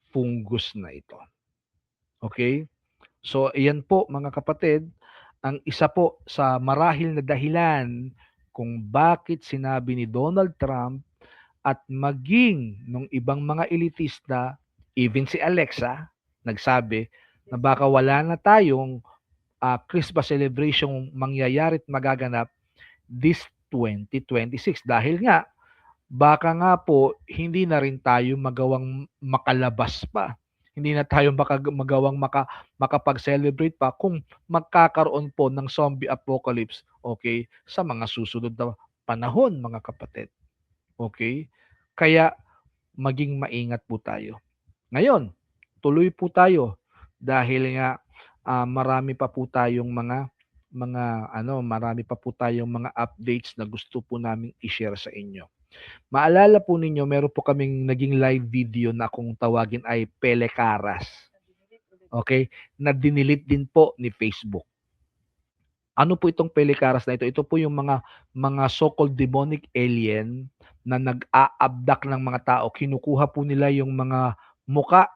S1: fungus na ito. Okay? So, iyan po mga kapatid, ang isa po sa marahil na dahilan kung bakit sinabi ni Donald Trump at maging nung ibang mga elitista, even si Alexa, nagsabi na baka wala na tayong Christmas celebration mangyayari at magaganap this 2026 dahil nga baka nga po hindi na rin tayo magawang makalabas pa. Hindi na tayo magawang makapag-celebrate pa kung magkakaroon po ng zombie apocalypse, okay, sa mga susunod na panahon, mga kapatid. Okay? Kaya maging maingat po tayo. Ngayon, tuloy po tayo dahil nga marami pa po tayong marami pa po tayong mga updates na gusto po naming i-share sa inyo. Maalala po ninyo, meron po kaming naging live video na kung tawagin ay Pelekaras. Okay? Na dinilit din po ni Facebook. Ano po itong Pelekaras na ito? Ito po yung mga so-called demonic alien na nag-a-abduct ng mga tao. Kinukuha po nila yung mga muka.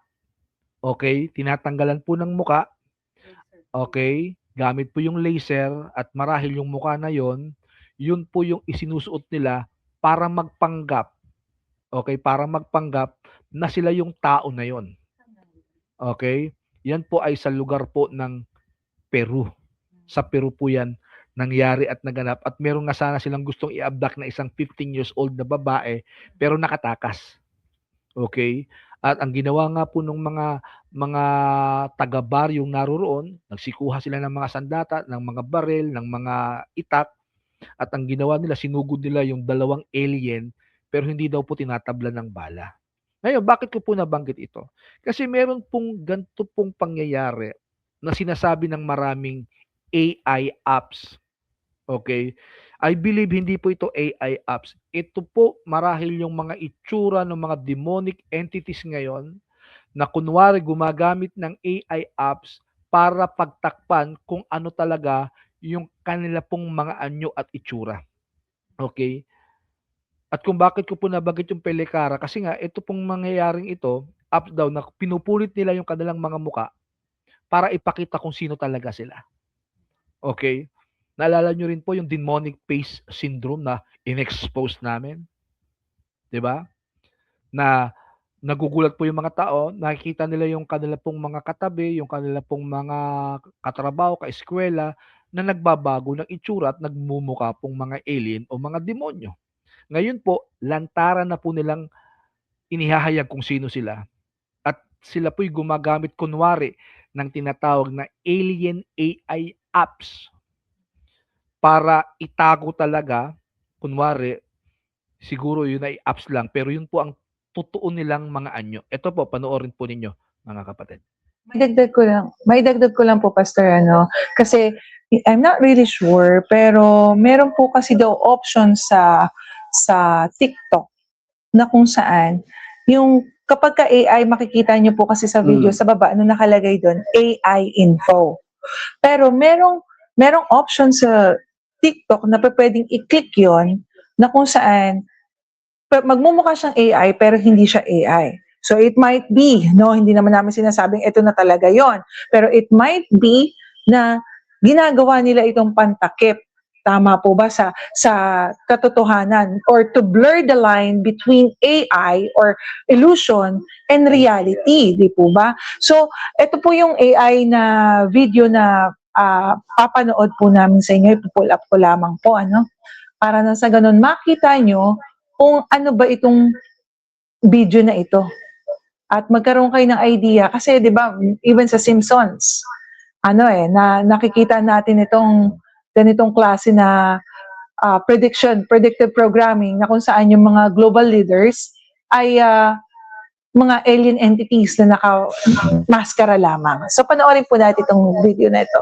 S1: Okay? Tinatanggalan po ng muka. Okay? Gamit po yung laser at marahil yung mukha na yon, yun po yung isinusuot nila para magpanggap Okay, para magpanggap na sila yung tao na yon. Okay? Yan po ay sa lugar po ng Peru. Sa Peru po yan nangyari at naganap at meron nga sana silang gustong i-abduct na isang 15 years old na babae pero nakatakas. Okay? At ang ginawa nga po ng mga taga-baryong naroroon, nagsikuha sila ng mga sandata, ng mga baril, ng mga itak at ang ginawa nila sinugod nila yung dalawang alien pero hindi daw po tinatablan ng bala. Ngayon, bakit ko po nabanggit ito? Kasi meron pong ganito pong pangyayari na sinasabi ng maraming AI apps. Okay? I believe hindi po ito AI apps. Ito po marahil yung mga itsura ng mga demonic entities ngayon na kunwari gumagamit ng AI apps para pagtakpan kung ano talaga yung kanila pong mga anyo at itsura. Okay? At kung bakit ko po nabanggit yung Pelekara, kasi nga ito pong mangyayaring ito, up down, na pinupulit nila yung kanilang mga muka para ipakita kung sino talaga sila. Okay? Naalala nyo rin po yung demonic face syndrome na in-expose namin. 'Di ba? Na nagugulat po yung mga tao, nakikita nila yung kanila pong mga katabi, yung kanila pong mga katrabaho, kaeskwela, na nagbabago ng itsura at nagmumukha pong mga alien o mga demonyo. Ngayon po, lantaran na po nilang inihahayag kung sino sila. At sila po'y gumagamit kunwari ng tinatawag na alien AI apps para itago talaga, kunwari, siguro yun ay apps lang, pero yun po ang totoo nilang mga anyo. Ito po, panoorin po ninyo, mga kapatid.
S2: May dagdag ko lang po, Pastor, kasi I'm not really sure, pero meron po kasi daw option sa TikTok na kung saan yung kapag ka AI, makikita nyo po kasi sa video sa baba, ano nakalagay doon, AI info. Pero merong option sa TikTok na pwedeng i-click yon na kung saan magmumukha siyang AI pero hindi siya AI. So it might be, hindi naman namin sinasabing ito na talaga yon, pero it might be na ginagawa nila itong pantakip. Tama po ba sa katotohanan or to blur the line between AI or illusion and reality, di po ba? So ito po yung AI na video na papanood po namin sa inyo, ipupull up ko lamang po, para na sa ganun makita nyo kung ano ba itong video na ito. At magkaroon kayo ng idea kasi 'di ba even sa Simpsons na nakikita natin itong ganitong klase na predictive programming na kung saan yung mga global leaders ay mga alien entities na naka-maskara lamang. So panoorin po natin itong video na ito.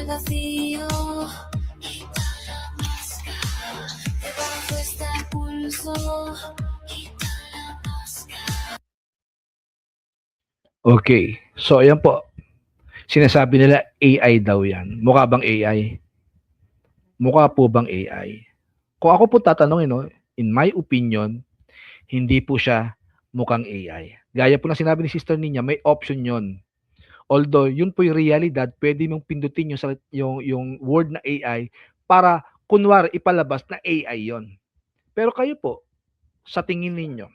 S14: Vacío, quita la máscara, debajo está el pulso, quita la máscara.
S1: Okay. So, ayan po. Sinasabi nila AI daw yan. Mukha bang AI? Mukha po bang AI? Kung ako po tatanungin, in my opinion, hindi po siya mukhang AI. Gaya po ng sinabi ni Sister Ninya, may option yon. Although, yun po yung realidad, pwede mong pindutin yung word na AI para, kunwari, ipalabas na AI yon. Pero kayo po, sa tingin ninyo,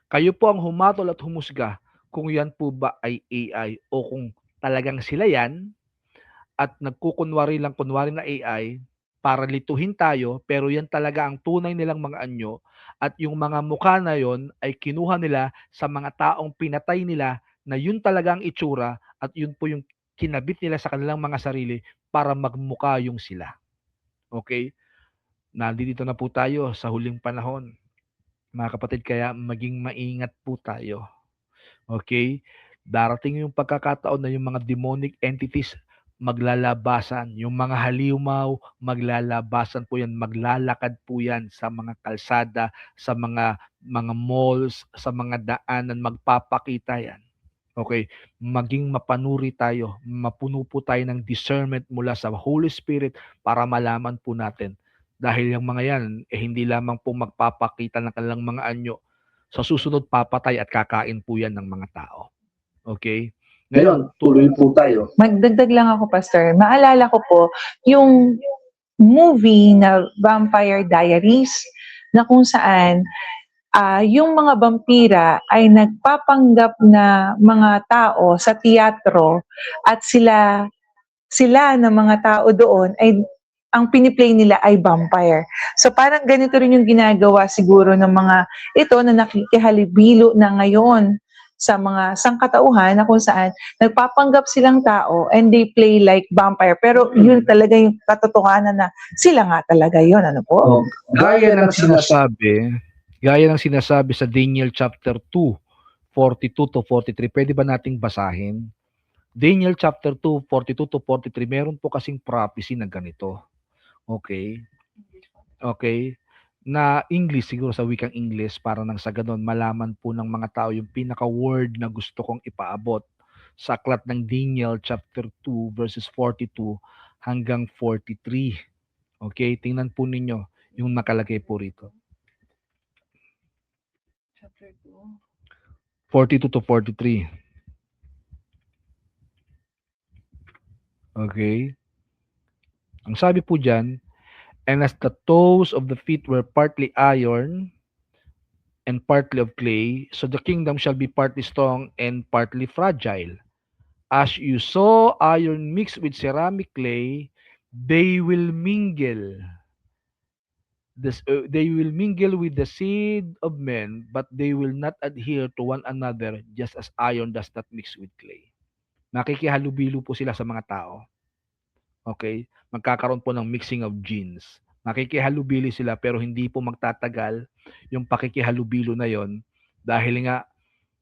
S1: kayo po ang humatol at humusga kung yan po ba ay AI o kung talagang sila yan at nagkukunwari lang kunwari na AI para lituhin tayo, pero yan talaga ang tunay nilang mga anyo at yung mga mukha na yon ay kinuha nila sa mga taong pinatay nila na yun talaga ang itsura at yun po yung kinabit nila sa kanilang mga sarili para magmukha yung sila. Okay? Nandito na po tayo sa huling panahon. Mga kapatid, kaya maging maingat po tayo. Okay? Darating yung pagkakataon na yung mga demonic entities maglalabasan. Yung mga halimaw, maglalabasan po yan, maglalakad po yan sa mga kalsada, sa mga malls, sa mga daanan, magpapakita yan. Okay, maging mapanuri tayo, mapuno po tayo ng discernment mula sa Holy Spirit para malaman po natin. Dahil yung mga yan, hindi lamang po magpapakita ng kanilang mga anyo. Sa susunod, papatay at kakain po yan ng mga tao. Okay? Ngayon, tuloy po tayo.
S2: Magdagdag lang ako, Pastor. Maalala ko po yung movie na Vampire Diaries na kung saan yung mga vampira ay nagpapanggap na mga tao sa teatro at sila na mga tao doon ay ang piniplay nila ay vampire. So parang ganito rin yung ginagawa siguro ng mga ito na nakikihalubilo na ngayon sa mga sangkatauhan na kung saan nagpapanggap silang tao and they play like vampire. Pero yun talaga yung katotohanan na sila nga talaga yun. Ano po?
S1: Gaya ng sinasabi sa Daniel chapter 2, 42 to 43, pwede ba nating basahin? Daniel chapter 2, 42 to 43, meron po kasing prophecy na ganito. Okay? Okay? Na English, siguro sa wikang English, para nang sa ganun, malaman po ng mga tao yung pinaka-word na gusto kong ipaabot sa aklat ng Daniel chapter 2, verses 42 hanggang 43. Okay? Tingnan po ninyo yung nakalagay po rito. 42 to 43. Okay? Ang sabi po dyan, and as the toes of the feet were partly iron and partly of clay, so the kingdom shall be partly strong and partly fragile. As you saw iron mixed with ceramic clay, they will mingle. They will mingle with the seed of men, but they will not adhere to one another, just as iron does not mix with clay. Nakikihalubilo po sila sa mga tao. Okay? Magkakaroon po ng mixing of genes. Makikihalubilo sila pero hindi po magtatagal yung pakikihalubilo na yon dahil nga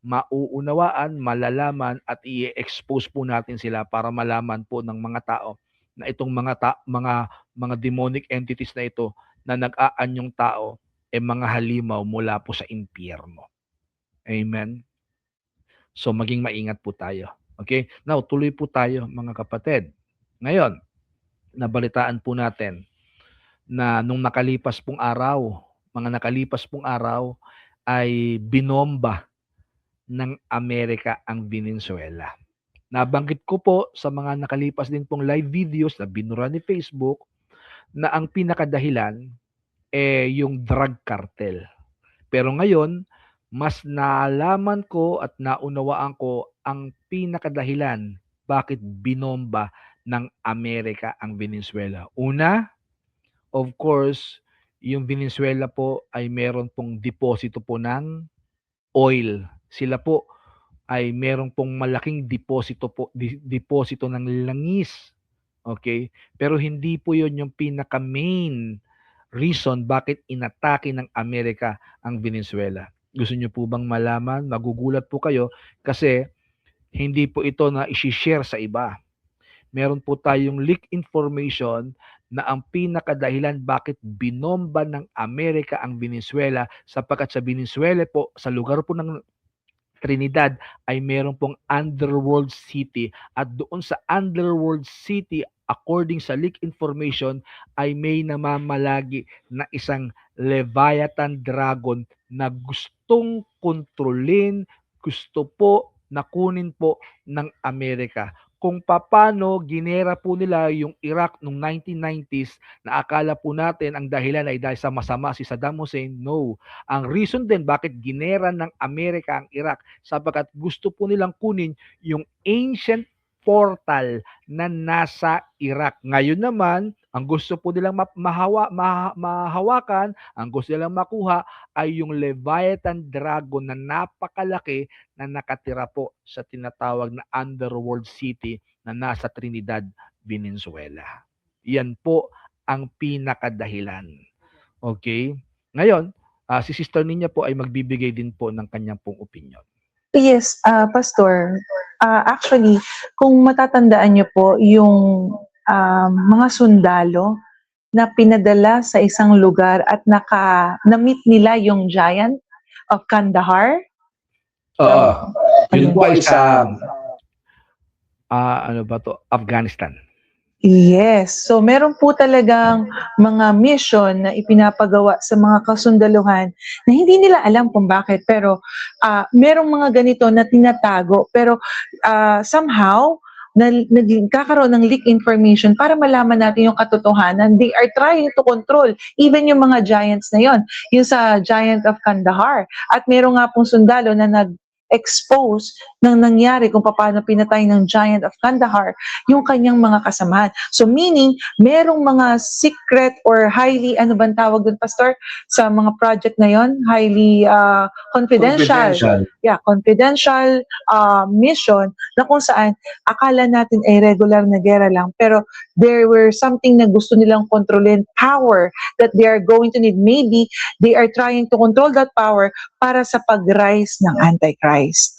S1: mauunawaan, malalaman at i-expose po natin sila para malaman po ng mga tao na itong mga demonic entities na ito na nag-aanyong tao mga halimaw mula po sa impyerno. Amen. So maging maingat po tayo. Okay? Now, tuloy po tayo mga kapatid. Ngayon, nabalitaan po natin na nung nakalipas pong araw, ay binomba ng Amerika ang Venezuela. Nabanggit ko po sa mga nakalipas din pong live videos na binura ni Facebook na ang pinakadahilan yung drug cartel. Pero ngayon, mas naalaman ko at naunawaan ko ang pinakadahilan bakit binomba ng Amerika ang Venezuela. Una, of course, yung Venezuela po ay meron pong deposito po ng oil. Sila po ay meron pong malaking deposito ng langis. Okay? Pero hindi po yun yung pinaka-main reason bakit inatake ng Amerika ang Venezuela. Gusto niyo po bang malaman? Magugulat po kayo kasi hindi po ito na i-share sa iba. Meron po tayong leak information na ang pinakadahilan bakit binomba ng Amerika ang Venezuela sapagkat sa Venezuela po, sa lugar po ng Trinidad ay meron pong underworld city at doon sa underworld city according sa leak information ay may namamalagi na isang Leviathan dragon na gustong kontrolin, gusto po na kunin po ng Amerika. Kung paano ginera po nila yung Iraq noong 1990s na akala po natin ang dahilan ay dahil sa masama si Saddam Hussein. No. Ang reason din bakit ginera ng Amerika ang Iraq sapagkat gusto po nilang kunin yung ancient portal na nasa Iraq. Ngayon naman, ang gusto po nilang mahawakan, ang gusto nilang makuha ay yung Leviathan dragon na napakalaki na nakatira po sa tinatawag na underworld city na nasa Trinidad, Venezuela. Yan po ang pinakadahilan. Okay? Ngayon, si Sister Ninya po ay magbibigay din po ng kanyang pong opinion.
S2: Yes, Pastor. Actually, kung matatandaan niyo po yung mga sundalo na pinadala sa isang lugar at na-meet nila yung giant of Kandahar.
S1: Oo.
S2: Ayun.
S1: Yun po ay sa ano ba to? Afghanistan.
S2: Yes. So meron po talagang mga mission na ipinapagawa sa mga kasundaluhan na hindi nila alam kung bakit, pero merong mga ganito na tinatago, pero somehow nagkakaroon ng leak information para malaman natin yung katotohanan. They are trying to control even yung mga giants na yon, yung sa giant of Kandahar. At meron nga pong sundalo na nag-expose ng nangyari kung paano pinatay ng giant of Kandahar yung kanyang mga kasamahan. So meaning, merong mga secret or highly, ano bang tawag dun, Pastor? Sa mga project na yon, highly confidential. Yeah, confidential mission na kung saan akala natin ay regular na gera lang, pero there were something na gusto nilang kontrolin, power that they are going to need. Maybe they are trying to control that power para sa pag-rise ng Antichrist.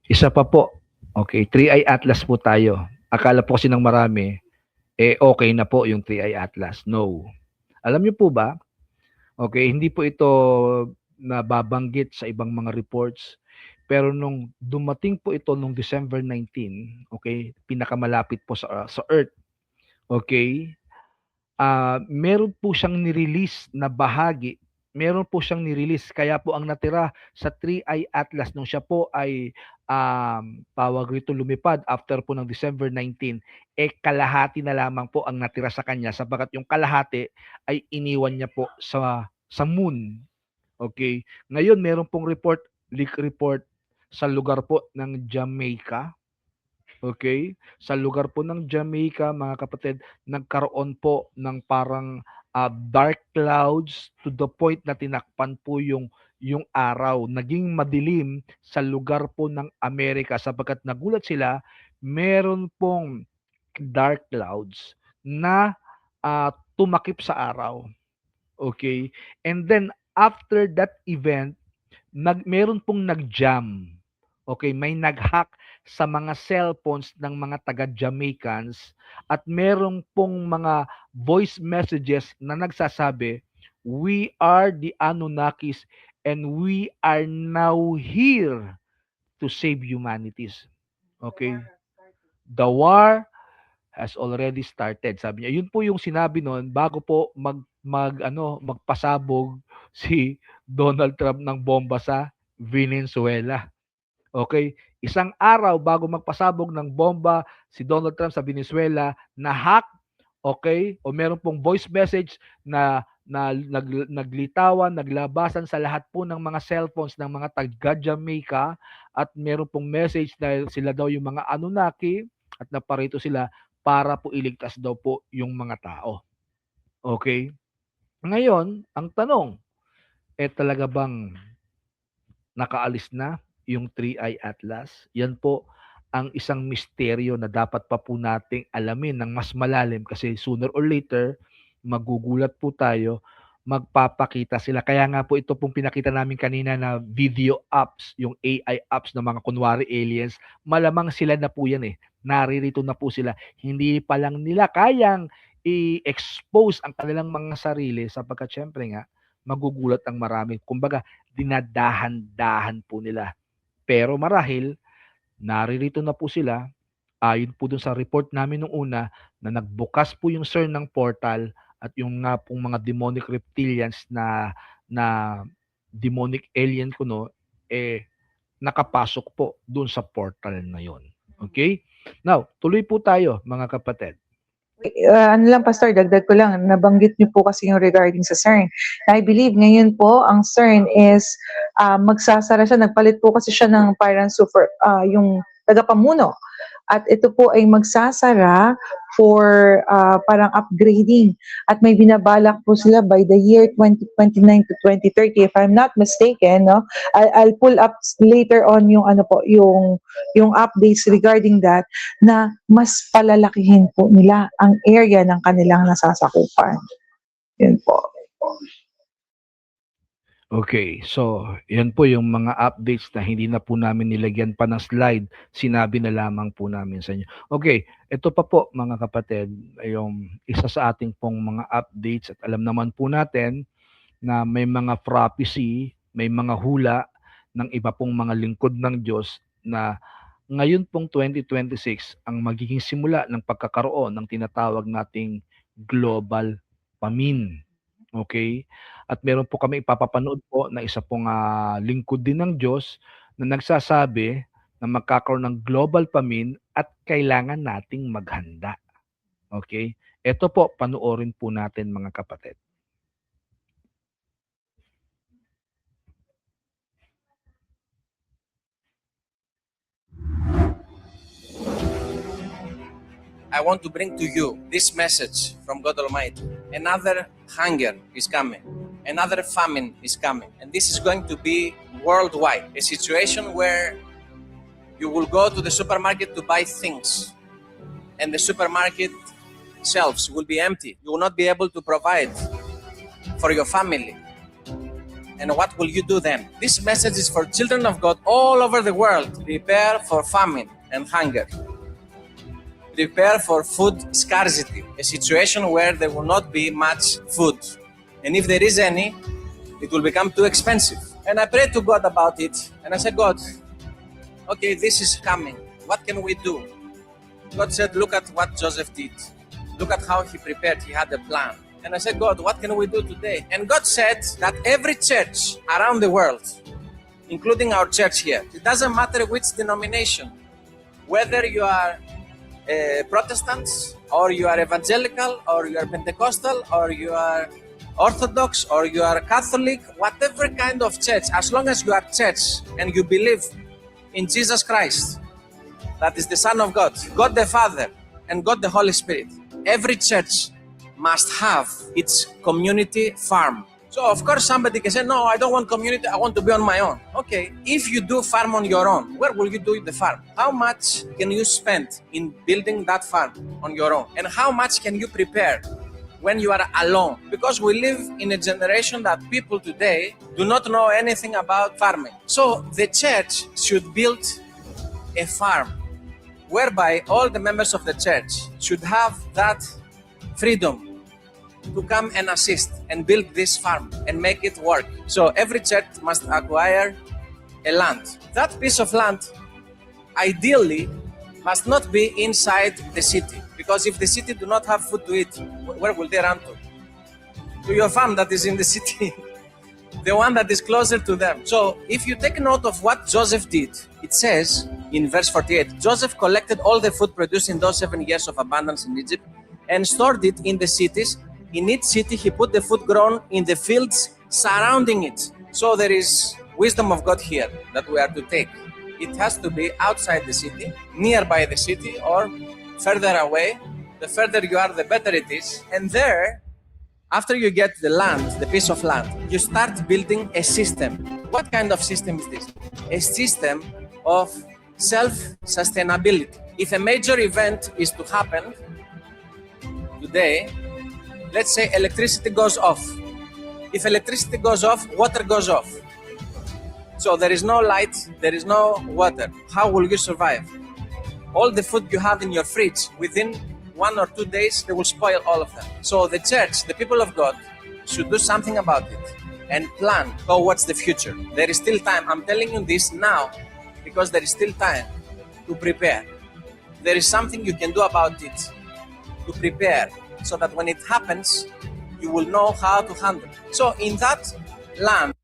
S1: Isa pa po. Okay, 3i Atlas po tayo. Akala po kasi ng marami, okay na po yung 3i Atlas. No. Alam niyo po ba? Okay, hindi po ito nababanggit sa ibang mga reports. Pero nung dumating po ito nung December 19, okay, pinakamalapit po sa Earth, okay, meron po siyang nirelease na bahagi, meron po siyang nirelease, kaya po ang natira sa 3i Atlas nung siya po ay tawag rito lumipad after po ng December 19, kalahati na lamang po ang natira sa kanya, sapagat yung kalahati ay iniwan niya po sa moon. Okay, ngayon meron pong leak report sa lugar po ng Jamaica. Okay? Sa lugar po ng Jamaica, mga kapatid, nagkaroon po ng parang dark clouds to the point na tinakpan po yung araw. Naging madilim sa lugar po ng Amerika sapagkat nagulat sila, meron pong dark clouds na tumakip sa araw. Okay? And then after that event, meron pong nag-jam. Okay, may nag-hack sa mga cellphones ng mga taga-Jamaicans at meron pong mga voice messages na nagsasabi, "We are the Anunnakis and we are now here to save humanities." Okay? The war has already started. Sabi niya, yun po yung sinabi noon bago po magpasabog si Donald Trump ng bomba sa Venezuela. Okay? Isang araw bago magpasabog ng bomba si Donald Trump sa Venezuela, na-hack, okay? O meron pong voice message na naglitawan, naglabasan sa lahat po ng mga cellphones ng mga taga-Jamaica at meron pong message na sila daw yung mga Anunnaki at naparito sila para po iligtas daw po yung mga tao. Okay? Ngayon, ang tanong, talaga bang nakaalis na yung 3i Atlas? Yan po ang isang misteryo na dapat pa po nating alamin ng mas malalim kasi sooner or later, magugulat po tayo, magpapakita sila. Kaya nga po ito pong pinakita namin kanina na video apps, yung AI apps ng mga kunwari aliens, malamang sila na po yan Naririto na po sila. Hindi pa lang nila kayang i-expose ang kanilang mga sarili sapagkat syempre nga, magugulat ang marami. Kumbaga, dinadahan-dahan po nila. Pero marahil, naririto na po sila, ayon po dun sa report namin nung una, na nagbukas po yung CERN ng portal at yung nga pong mga demonic reptilians na demonic alien kuno, nakapasok po dun sa portal na yon. Okay? Now, tuloy po tayo mga kapatid.
S2: Ano lang, Pastor, dagdag ko lang, nabanggit niyo po kasi yung regarding sa CERN. I believe ngayon po, ang CERN is magsasara siya, nagpalit po kasi siya ng parang yung tagapamuno. At ito po ay magsasara for parang upgrading. At may binabalak po sila by the year 2029 to 2030, if I'm not mistaken, no? I'll pull up later on yung yung updates regarding that, na mas palalakihin po nila ang area ng kanilang nasasakupan. Yun po.
S1: Okay, so yan po yung mga updates na hindi na po namin nilagyan pa ng slide, sinabi na lamang po namin sa inyo. Okay, ito pa po mga kapatid, yung isa sa ating pong mga updates at alam naman po natin na may mga prophecy, may mga hula ng iba pong mga lingkod ng Diyos na ngayon pong 2026 ang magiging simula ng pagkakaroon ng tinatawag nating global famine. Okay? At meron po kami ipapapanood po na isa pong lingkod din ng Diyos na nagsasabi na magkakaroon ng global famine at kailangan nating maghanda. Okay? Ito po, panoorin po natin mga kapatid.
S15: I want to bring to you this message from God Almighty. Another hunger is coming. Another famine is coming. And this is going to be worldwide. A situation where you will go to the supermarket to buy things. And the supermarket shelves will be empty. You will not be able to provide for your family. And what will you do then? This message is for children of God all over the world. Prepare for famine and hunger. Prepare for food scarcity, a situation where there will not be much food. And if there is any, it will become too expensive. And I prayed to God about it. And I said, God, okay, this is coming. What can we do? God said, look at what Joseph did. Look at how he prepared. He had a plan. And I said, God, what can we do today? And God said that every church around the world, including our church here, it doesn't matter which denomination, whether you are Protestants, or you are evangelical, or you are Pentecostal, or you are Orthodox, or you are Catholic, whatever kind of church, as long as you are church and you believe in Jesus Christ, that is the Son of God, God the Father, and God the Holy Spirit, every church must have its community farm. So of course somebody can say, no, I don't want community, I want to be on my own. Okay, if you do farm on your own, where will you do the farm? How much can you spend in building that farm on your own? And how much can you prepare when you are alone? Because we live in a generation that people today do not know anything about farming. So the church should build a farm whereby all the members of the church should have that freedom to come and assist and build this farm and make it work. So every church must acquire a land. That piece of land ideally must not be inside the city, because if the city do not have food to eat, where will they run to? To your farm that is in the city, the one that is closer to them. So if you take note of what Joseph did, it says in verse 48, Joseph collected all the food produced in those 7 years of abundance in Egypt and stored it in the cities. In each city, he put the food grown in the fields surrounding it. So there is wisdom of God here that we are to take. It has to be outside the city, nearby the city, or further away. The further you are, the better it is. And there, after you get the land, the piece of land, you start building a system. What kind of system is this? A system of self-sustainability. If a major event is to happen today, let's say electricity goes off. If electricity goes off, water goes off. So there is no light, there is no water. How will you survive? All the food you have in your fridge, within 1 or 2 days, they will spoil all of them. So the church, the people of God, should do something about it and plan towards the future. There is still time. I'm telling you this now because there is still time to prepare. There is something you can do about it to prepare, so that when it happens, you will know how to handle it. So in that land.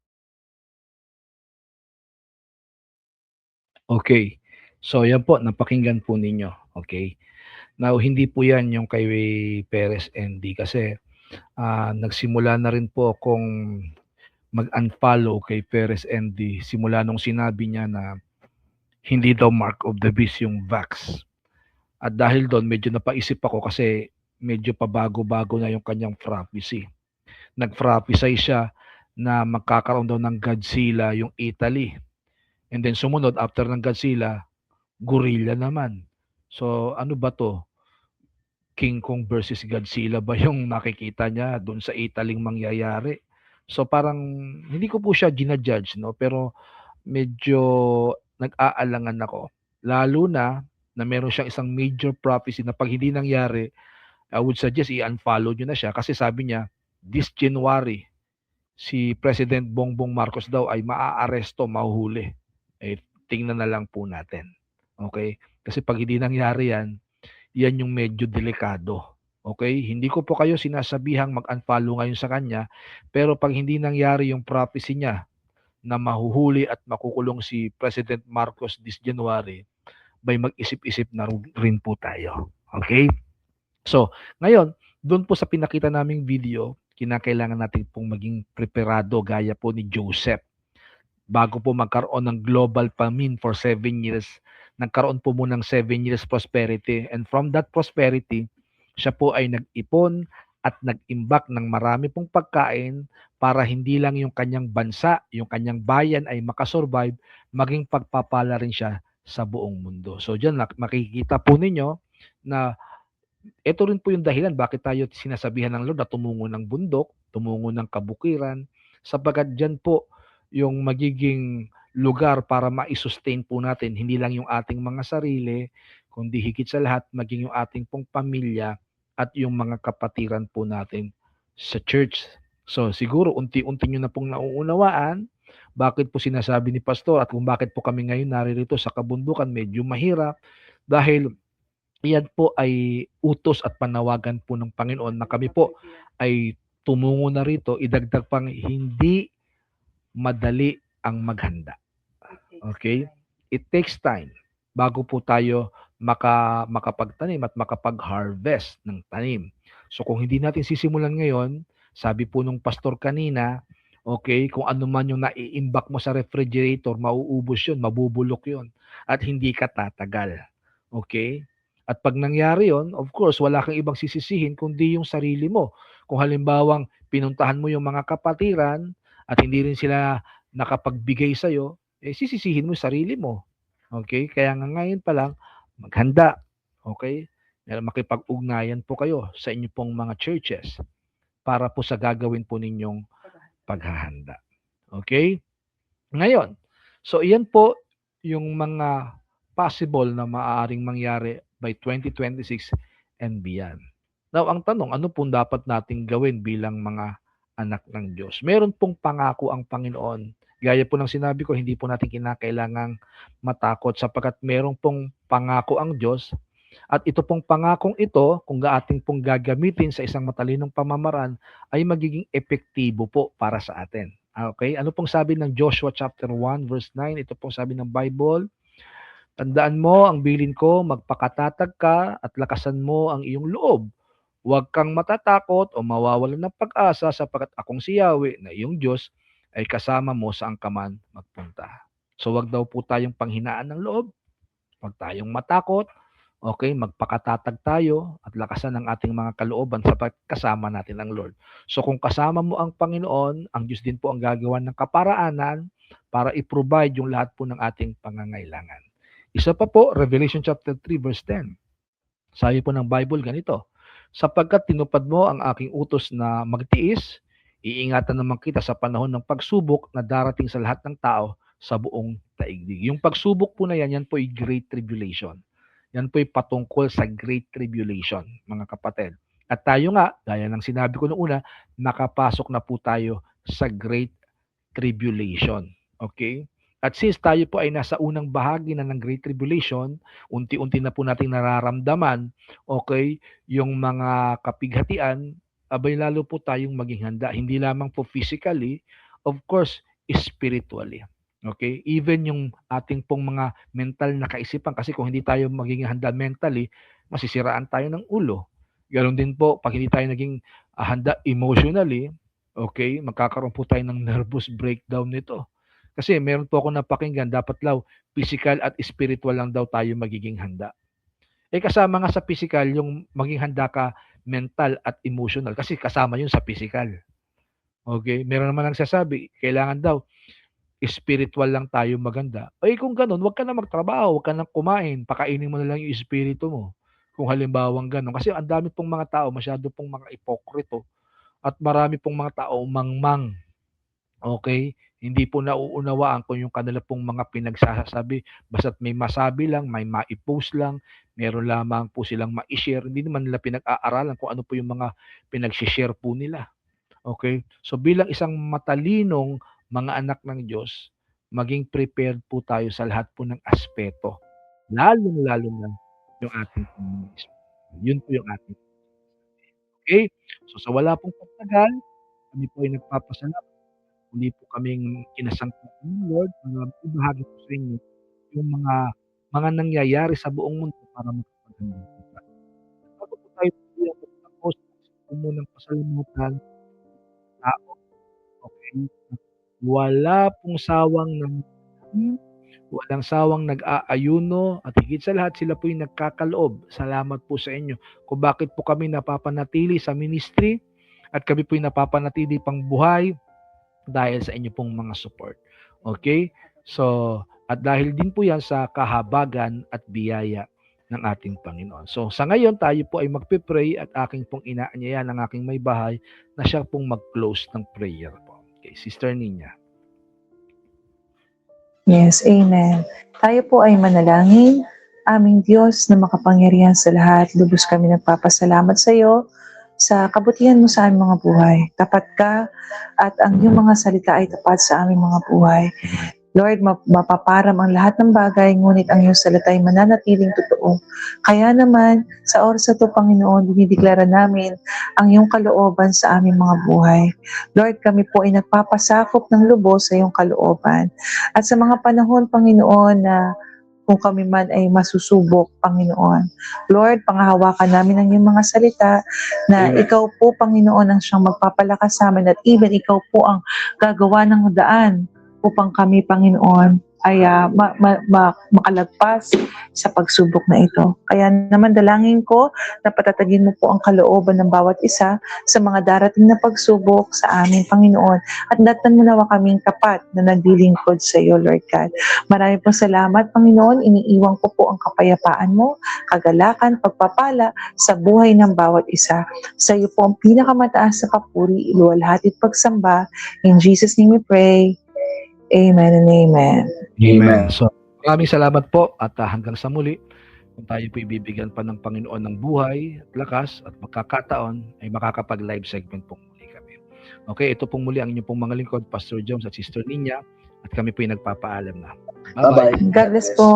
S1: Okay. So yan po, napakinggan po ninyo. Okay. Now, hindi po yan yung kay Perez ND kasi nagsimula na rin po akong mag-unfollow kay Perez ND simula nung sinabi niya na hindi daw mark of the beast yung vax. At dahil doon, medyo napaisip ako kasi medyo pabago-bago na yung kanyang prophecy. Nag-prophesy siya na magkakaroon daw ng Godzilla yung Italy. And then sumunod, after ng Godzilla, gorilla naman. So ano ba to? King Kong versus Godzilla ba yung nakikita niya doon sa Italy mangyayari? So parang hindi ko po siya gina-judge, no, pero medyo nag-aalangan ako. Lalo na meron siyang isang major prophecy na 'pag hindi nangyari, I would suggest i-unfollow niyo na siya kasi sabi niya, this January, si President Bongbong Marcos daw ay maaaresto, mahuhuli. Eh, tingnan na lang po natin. Okay? Kasi 'pag hindi nangyari yan yung medyo delikado. Okay? Hindi ko po kayo sinasabihang mag-unfollow ngayon sa kanya, pero 'pag hindi nangyari yung prophecy niya na mahuhuli at makukulong si President Marcos this January, may mag-isip-isip na rin po tayo. Okay? So, ngayon, doon po sa pinakita naming video, kinakailangan natin pong maging preparado gaya po ni Joseph. Bago po magkaroon ng global famine for 7 years, nagkaroon po muna ng 7 years prosperity. And from that prosperity, siya po ay nag-ipon at nag-imbak ng marami pong pagkain para hindi lang yung kanyang bansa, yung kanyang bayan ay makasurvive, maging pagpapala rin siya sa buong mundo. So diyan makikita po ninyo na ito rin po yung dahilan bakit tayo sinasabihan ng Lord na tumungo ng bundok, tumungo ng kabukiran, sapagkat diyan po yung magiging lugar para ma-sustain po natin hindi lang yung ating mga sarili, kundi higit sa lahat maging yung ating pong pamilya at yung mga kapatiran po natin sa church. So siguro unti-unti nyo na pong nauunawaan bakit po sinasabi ni Pastor at kung bakit po kami ngayon naririto sa kabundukan medyo mahirap dahil yan po ay utos at panawagan po ng Panginoon na kami po ay tumungo na rito, idagdag pang hindi madali ang maghanda. Okay? It takes time bago po tayo makapagtanim at makapag-harvest ng tanim. So kung hindi natin sisimulan ngayon, sabi po nung pastor kanina, okay, kung ano man yung nai-imbak mo sa refrigerator, mauubos yun, mabubulok yun, at hindi ka tatagal. Okay? At pag nangyari yon, of course, wala kang ibang sisisihin kundi yung sarili mo. Kung halimbawang pinuntahan mo yung mga kapatiran at hindi rin sila nakapagbigay sa'yo, eh sisisihin mo yung sarili mo. Okay? Kaya nga ngayon pa lang, maghanda. Okay? Makipag-ugnayan po kayo sa inyo pong mga churches para po sa gagawin po ninyong paghahanda. Okay? Ngayon, so iyan po yung mga possible na maaaring mangyari by 2026 and beyond. Now, ang tanong, ano pong dapat nating gawin bilang mga anak ng Diyos? Meron pong pangako ang Panginoon. Gaya po ng sinabi ko, hindi po natin kinakailangang matakot sapagkat meron pong pangako ang Diyos at ito pong pangakong ito, kung ating pong gagamitin sa isang matalinong pamamaraan, ay magiging epektibo po para sa atin. Okay? Ano pong sabi ng Joshua chapter 1 verse 9? Ito pong sabi ng Bible, tandaan mo ang bilin ko, magpakatatag ka at lakasan mo ang iyong loob. Huwag kang matatakot o mawawalan ng pag-asa sapagkat akong si Yahweh na iyong Diyos ay kasama mo saan ka man magpunta. So wag daw po tayong panghinaan ng loob. Wag tayong matakot. Okay, magpakatatag tayo at lakasan ang ating mga kalooban sapagkat kasama natin ang Lord. So kung kasama mo ang Panginoon, ang Diyos din po ang gagawa ng kaparaanan para i-provide yung lahat po ng ating pangangailangan. Isa pa po, Revelation chapter 3 verse 10. Sabi po ng Bible ganito, sapagkat tinupad mo ang aking utos na magtiis, iingatan naman kita sa panahon ng pagsubok na darating sa lahat ng tao sa buong daigdig. Yung pagsubok po na yan po ay Great Tribulation. Yan po ay patungkol sa Great Tribulation, mga kapatid. At tayo nga, gaya ng sinabi ko noong una, nakapasok na po tayo sa Great Tribulation. Okay? At since tayo po ay nasa unang bahagi na ng Great Tribulation, unti-unti na po nating nararamdaman, okay, yung mga kapighatian, abay lalo po tayong maging handa. Hindi lamang po physically, of course, spiritually. Okay? Even yung ating pong mga mental na kaisipan, kasi kung hindi tayo maging handa mentally, masisiraan tayo ng ulo. Ganon din po, pag hindi tayo naging handa emotionally, okay, magkakaroon po tayo ng nervous breakdown nito. Kasi meron po ako napakinggan, dapat daw physical at spiritual lang daw tayo magiging handa. Eh kasama nga sa physical, yung maging handa ka mental at emotional. Kasi kasama yun sa physical. Okay? Meron naman nagsasabi, kailangan daw spiritual lang tayo maganda. Eh kung ganun, wag ka na magtrabaho, wag ka na kumain, pakainin mo na lang yung espiritu mo. Kung halimbawang ganun. Kasi ang dami pong mga tao, masyado pong mga ipokrito. At marami pong mga tao mangmang. Okay? Hindi po nauunawaan kung yung kanila pong mga pinagsasabi, basta't may masabi lang, may mai-post lang, meron lamang po silang mai-share, hindi naman nila pinag-aaralan kung ano po yung mga pinag-share po nila. Okay? So bilang isang matalinong mga anak ng Diyos, maging prepared po tayo sa lahat po ng aspeto. Lalong-lalo na yung ating communism. Yun po yung ating. Okay? So sa wala pong pagtagal, kami po ay nagpapasalamat. Hindi po kaming kinasangkutan ng Lord para ibahagi po sa inyo yung mga nangyayari sa buong mundo para makapaganda po tayo. Bago po tayo magtapos, po munang pasalamatan tao. Okay? Wala pong sawang walang sawang nag-aayuno at higit sa lahat sila po yung nagkakaloob. Salamat po sa inyo kung bakit po kami napapanatili sa ministry at kami po yung napapanatili pang buhay dahil sa inyo pong mga support. Okay? So, at dahil din po yan sa kahabagan at biyaya ng ating Panginoon. So, sa ngayon, tayo po ay magpipray at aking pong inaanyayan ng aking may bahay na siya pong mag-close ng prayer po. Okay, Sister Nina.
S2: Yes, amen. Tayo po ay manalangin. Aming Diyos na makapangyarihan sa lahat, lubos kami nagpapasalamat sa iyo sa kabutihan mo sa aming mga buhay. Tapat ka at ang iyong mga salita ay tapat sa aming mga buhay. Lord, mapaparam ang lahat ng bagay, ngunit ang iyong salita ay mananatiling totoo. Kaya naman, sa oras na ito, Panginoon, dinideklara namin ang iyong kalooban sa aming mga buhay. Lord, kami po ay nagpapasakop ng lubos sa iyong kalooban. At sa mga panahon, Panginoon, na kung kami man ay masusubok, Panginoon. Lord, panghahawakan namin ang iyong mga salita na
S1: Amen.
S2: ikaw po, Panginoon, ang siyang magpapalakas sa amin at even ikaw po ang gagawa ng daan upang kami, Panginoon, ay makalagpas sa pagsubok na ito. Kaya naman dalangin ko na patatagin mo po ang kalooban ng bawat isa sa mga darating na pagsubok sa amin, Panginoon. At datan mo nawa kaming tapat na naglilingkod sa iyo, Lord God. Maraming po salamat, Panginoon. Iniiwan ko po ang kapayapaan mo, kagalakan, pagpapala sa buhay ng bawat isa. Sa iyo po ang pinakamataas sa papuri, iluwalhati at pagsamba. In Jesus' name we pray. Amen and amen.
S1: Amen. So, maraming salamat po at hanggang sa muli, kung tayo po ibibigyan pa ng Panginoon ng buhay at lakas at magkakataon, ay makakapag-live segment po muli kami. Okay, ito pong muli ang inyong pong mga lingkod, Pastor Jones at Sister Nina, at kami po ay nagpapaalam na. Bye-bye.
S2: God bless po.